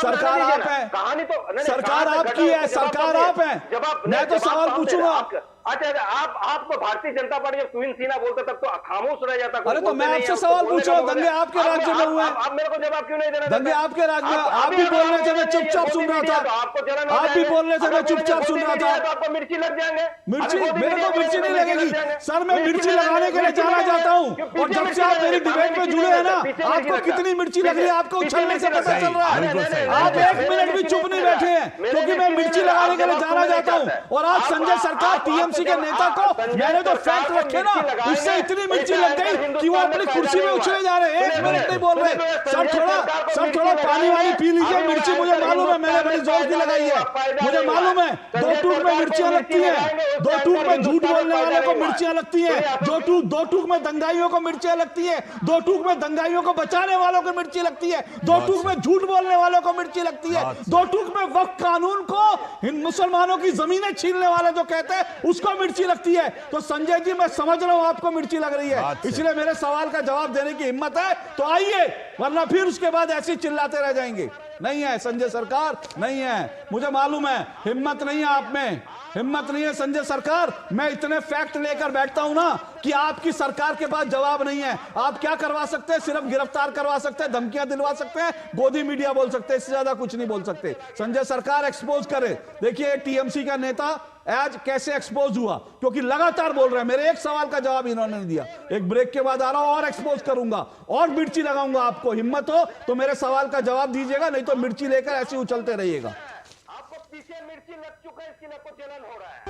सरकार आप है, कहानी तो सरकार आपकी है, सरकार आप है, मैं तो सवाल पूछूंगा। अच्छा आपको भारतीय जनता पार्टी जब तुहिन सिन्हा बोलते तब तो खामोश रह जाता। अरे तो मैं आपसे सवाल पूछ रहा हूं, दंगे आपके राज्य में हुए, आप मेरे को जवाब क्यों नहीं देना? दंगे आपके राज्य में, आप भी बोलने से मैं चुपचाप सुन रहा था, आप भी बोलने से मैं चुपचाप सुन रहा था। आपको मिर्ची लग जाएंगे? मिर्ची? मेरे को मिर्ची नहीं लगेगी सर, मैं मिर्ची लगाने के लिए जाना चाहता हूँ, और जब से आप मेरी डिबेट में जुड़े हैं ना, आपको कितनी मिर्ची लग रही है आपको उछलने से पता चल रहा है। आप 1 मिनट भी चुप नहीं बैठे हैं, क्योंकि मैं मिर्ची लगाने के लिए जाना चाहता हूँ। और आज संजय सरकार, टीएमसी के नेता को मैंने तो फैक्ट रखे ना, उससे इतनी मिर्ची लग गई कि वो अपनी कुर्सी में उछले जा रहे हैं, 1 मिनट नहीं बोल रहे। सर थोड़ा पानी वाली पी लीजिए, मिर्ची मुझे मालूम है, मैंने बड़ी जोर की लगाई है, मुझे मालूम है। 2 टूक में मिर्चियां लगती है, 2 टूक में झूठ बोलने वाले को मिर्चियां लगती है, 2 टूक में दंगाइयों को मिर्चियां लगती है, 2 टूक में दंगाइयों को बचाने वालों को मिर्ची लगती है, 2 टूक में झूठ बोलने वालों को मिर्ची लगती है, 2 टूक में वक्फ कानून को इन मुसलमानों की जमीनें छीनने वाले जो कहते हैं उसको मिर्ची लगती है। तो संजय जी, मैं समझ रहा हूं आपको मिर्ची लग रही है, इसलिए मेरे सवाल का जवाब देने की हिम्मत है तो आइए, वरना फिर उसके बाद ऐसे चिल्लाते रह जाएंगे। नहीं है संजय सरकार, नहीं है। मुझे मालूम है हिम्मत नहीं है आप में, हिम्मत नहीं है संजय सरकार। मैं इतने फैक्ट लेकर बैठता हूं ना कि आपकी सरकार के पास जवाब नहीं है। आप क्या करवा सकते हैं? सिर्फ गिरफ्तार करवा सकते हैं, धमकियां दिलवा सकते हैं, गोदी मीडिया बोल सकते हैं, इससे ज्यादा कुछ नहीं बोल सकते। संजय सरकार एक्सपोज करे। देखिए टीएमसी का नेता आज कैसे एक्सपोज हुआ, क्योंकि लगातार बोल रहे हैं। मेरे एक सवाल का जवाब इन्होंने नहीं दिया। एक ब्रेक के बाद आ रहा हूं और एक्सपोज करूंगा और मिर्ची लगाऊंगा। आपको हिम्मत हो तो मेरे सवाल का जवाब दीजिएगा, नहीं तो मिर्ची लेकर ऐसे उछलते रहिएगा। आपको पीछे मिर्ची लग चुका है, इसकी आपको जलन हो रहा है।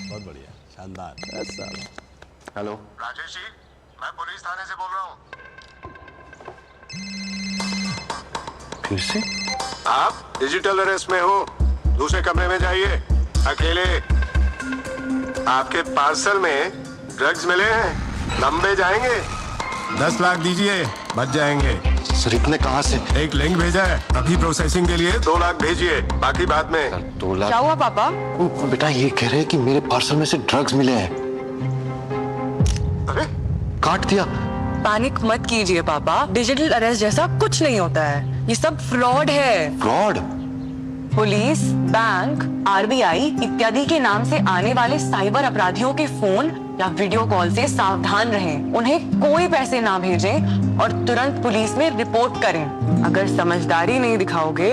बहुत बढ़िया, शानदार। हेलो राजेश जी, मैं पुलिस थाने से बोल रहा हूँ। फिर से आप डिजिटल अरेस्ट में हो, दूसरे कमरे में जाइए अकेले। आपके पार्सल में ड्रग्स मिले हैं, लंबे जाएंगे। 10 लाख दीजिए, बच जाएंगे। सर इतने कहाँ से? एक लिंक भेजा है, अभी प्रोसेसिंग के लिए 2 लाख भेजिए, बाकी बाद में। 2 लाख? क्या हुआ पापा? बेटा ये कह रहे हैं कि मेरे पार्सल में से ड्रग्स मिले हैं। अरे काट दिया। पैनिक मत कीजिए पापा, डिजिटल अरेस्ट जैसा कुछ नहीं होता है, ये सब फ्रॉड है। फ्रॉड? पुलिस, बैंक, आरबीआई इत्यादि के नाम से आने वाले साइबर अपराधियों के फोन या वीडियो कॉल से सावधान रहें। उन्हें कोई पैसे ना भेजें और तुरंत पुलिस में रिपोर्ट करें। अगर समझदारी नहीं दिखाओगे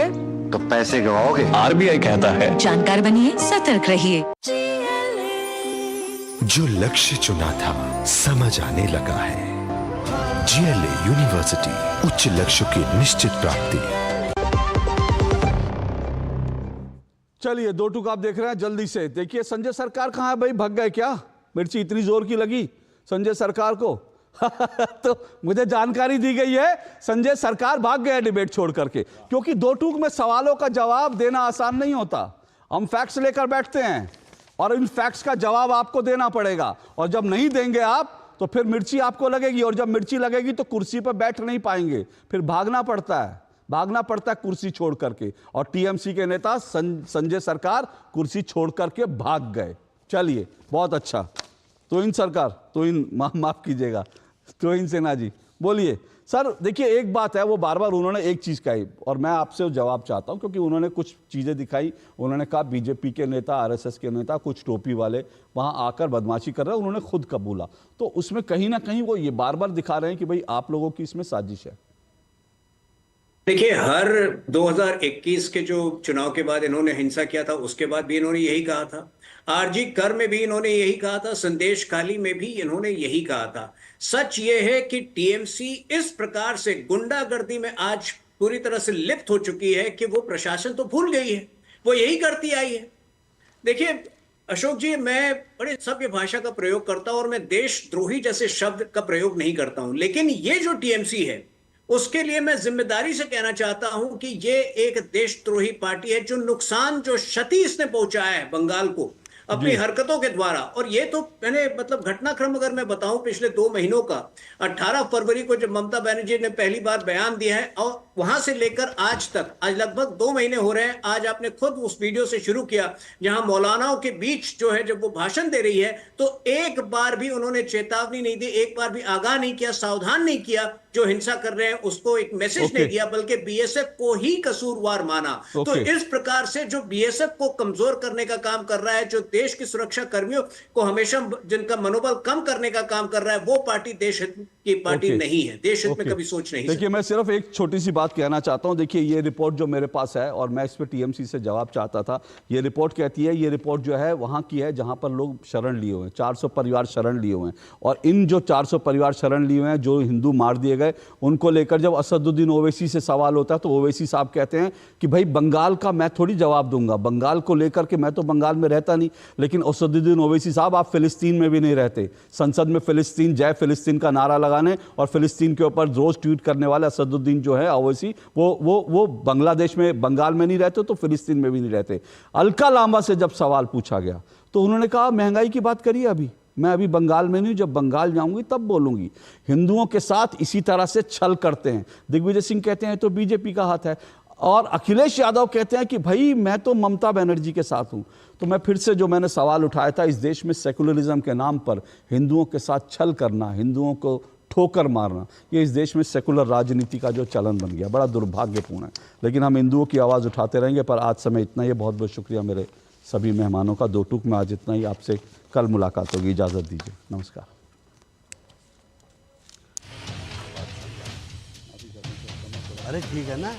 तो पैसे गवाओगे, आरबीआई कहता है। जानकार बनिए, सतर्क रहिए। जो लक्ष्य चुना था समझ आने लगा है। जीएलए यूनिवर्सिटी, उच्च लक्ष्य की निश्चित प्राप्ति। चलिए 2 टूक आप देख रहे हैं जल्दी से। देखिए संजय सरकार कहां है भाई? भग गए क्या? मिर्ची इतनी जोर की लगी संजय सरकार को? तो मुझे जानकारी दी गई है संजय सरकार भाग गए डिबेट छोड़ करके, क्योंकि 2 टूक में सवालों का जवाब देना आसान नहीं होता। हम फैक्ट्स लेकर बैठते हैं और इन फैक्ट्स का जवाब आपको देना पड़ेगा, और जब नहीं देंगे आप तो फिर मिर्ची आपको लगेगी, और जब मिर्ची लगेगी तो कुर्सी पर बैठ नहीं पाएंगे, फिर भागना पड़ता है कुर्सी छोड़ करके। और टीएमसी के नेता संजय सरकार कुर्सी छोड़ करके भाग गए। चलिए बहुत अच्छा। तोइन सरकार, तोइन माफ कीजिएगा, तोइन सिन्हा जी बोलिए। सर देखिए एक बात है, वो बार बार उन्होंने एक चीज कही और मैं आपसे जवाब चाहता हूं, क्योंकि उन्होंने कुछ चीजें दिखाई। उन्होंने कहा बीजेपी के नेता, आरएसएस के नेता, कुछ टोपी वाले वहां आकर बदमाशी कर रहे हैं, उन्होंने खुद कबूला। तो उसमें कहीं ना कहीं वो ये बार बार दिखा रहे हैं कि भाई आप लोगों की इसमें साजिश है। देखिए हर 2021 के जो चुनाव के बाद इन्होंने हिंसा किया था, उसके बाद भी इन्होंने यही कहा था। आरजी कर में भी इन्होंने यही कहा था, संदेश खाली में भी इन्होंने यही कहा था। सच ये है कि टीएमसी इस प्रकार से गुंडागर्दी में आज पूरी तरह से लिप्त हो चुकी है कि वो प्रशासन तो भूल गई है, वो यही करती आई है। देखिए अशोक जी, मैं बड़े सभ्य भाषा का प्रयोग करता हूं और मैं देशद्रोही जैसे शब्द का प्रयोग नहीं करता हूं, लेकिन ये जो टीएमसी है उसके लिए मैं जिम्मेदारी से कहना चाहता हूं कि ये एक देशद्रोही पार्टी है। जो नुकसान, जो क्षति इसने पहुंचाया है बंगाल को अपनी हरकतों के द्वारा, और ये तो मैंने मतलब घटनाक्रम अगर मैं बताऊं पिछले 2 महीनों का, 18 फरवरी को जब ममता बनर्जी ने पहली बार बयान दिया है और वहां से लेकर आज तक, आज लगभग 2 महीने हो रहे हैं। आज आपने खुद उस वीडियो से शुरू किया जहां मौलानाओं के बीच जो है जब वो भाषण दे रही है, तो एक बार भी उन्होंने चेतावनी नहीं दी, एक बार भी आगाह नहीं किया, सावधान नहीं किया। जो हिंसा कर रहे हैं उसको एक मैसेज नहीं दिया, बल्कि बीएसएफ को ही कसूरवार माना। तो इस प्रकार से जो बीएसएफ को कमजोर करने का काम कर रहा है, जो देश की सुरक्षा कर्मियों को हमेशा जिनका मनोबल कम करने का काम कर रहा है, वो पार्टी देश हित की पार्टी नहीं है, देश हित में कभी सोच नहीं। देखिए मैं सिर्फ एक छोटी सी बात कहना चाहता हूं। देखिए ये रिपोर्ट जो मेरे पास है, और मैं इस पर टीएमसी से जवाब चाहता था। ये रिपोर्ट कहती है, ये रिपोर्ट जो है वहां की है जहां पर लोग शरण लिए हुए हैं, 400 परिवार शरण लिए हुए हैं, और इन जो 400 परिवार शरण लिए हुए हैं, जो हिंदू मार दिए गए, उनको लेकर जब असदुद्दीन ओवैसी से सवाल होता है तो ओवैसी साहब कहते हैं कि भाई बंगाल का मैं थोड़ी जवाब दूंगा, बंगाल को लेकर के मैं तो बंगाल में रहता नहीं। लेकिन असदुद्दीन ओवैसी साहब आप फिलिस्तीन में भी नहीं रहते। संसद में फिलिस्तीन, जय फिलिस्तीन का नारा लगाने और फिलिस्तीन के ऊपर रोज ट्वीट करने वाले असदुद्दीन जो है ओवैसी, वो बांग्लादेश में, बंगाल में नहीं रहते तो फिलिस्तीन में भी नहीं रहते। अलका लांबा से जब सवाल पूछा गया तो उन्होंने कहा महंगाई की बात करिए, अभी मैं अभी बंगाल में नहीं, जब बंगाल जाऊंगी तब बोलूंगी। हिंदुओं के साथ इसी तरह से छल करते हैं। दिग्विजय सिंह कहते हैं तो बीजेपी का हाथ है, और अखिलेश यादव कहते हैं कि भाई मैं तो ममता बनर्जी के साथ हूं। तो मैं फिर से जो मैंने सवाल उठाया था, इस देश में सेकुलरिज्म के नाम पर हिंदुओं के साथ छल करना, हिंदुओं को ठोकर मारना, ये इस देश में सेकुलर राजनीति का जो चलन बन गया, बड़ा दुर्भाग्यपूर्ण है। लेकिन हम हिंदुओं की आवाज़ उठाते रहेंगे। पर आज समय इतना ही, बहुत बहुत शुक्रिया मेरे सभी मेहमानों का। 2 टूक में आज इतना ही। आपसे कल मुलाकात होगी, इजाज़त दीजिए, नमस्कार। अरे ठीक है ना।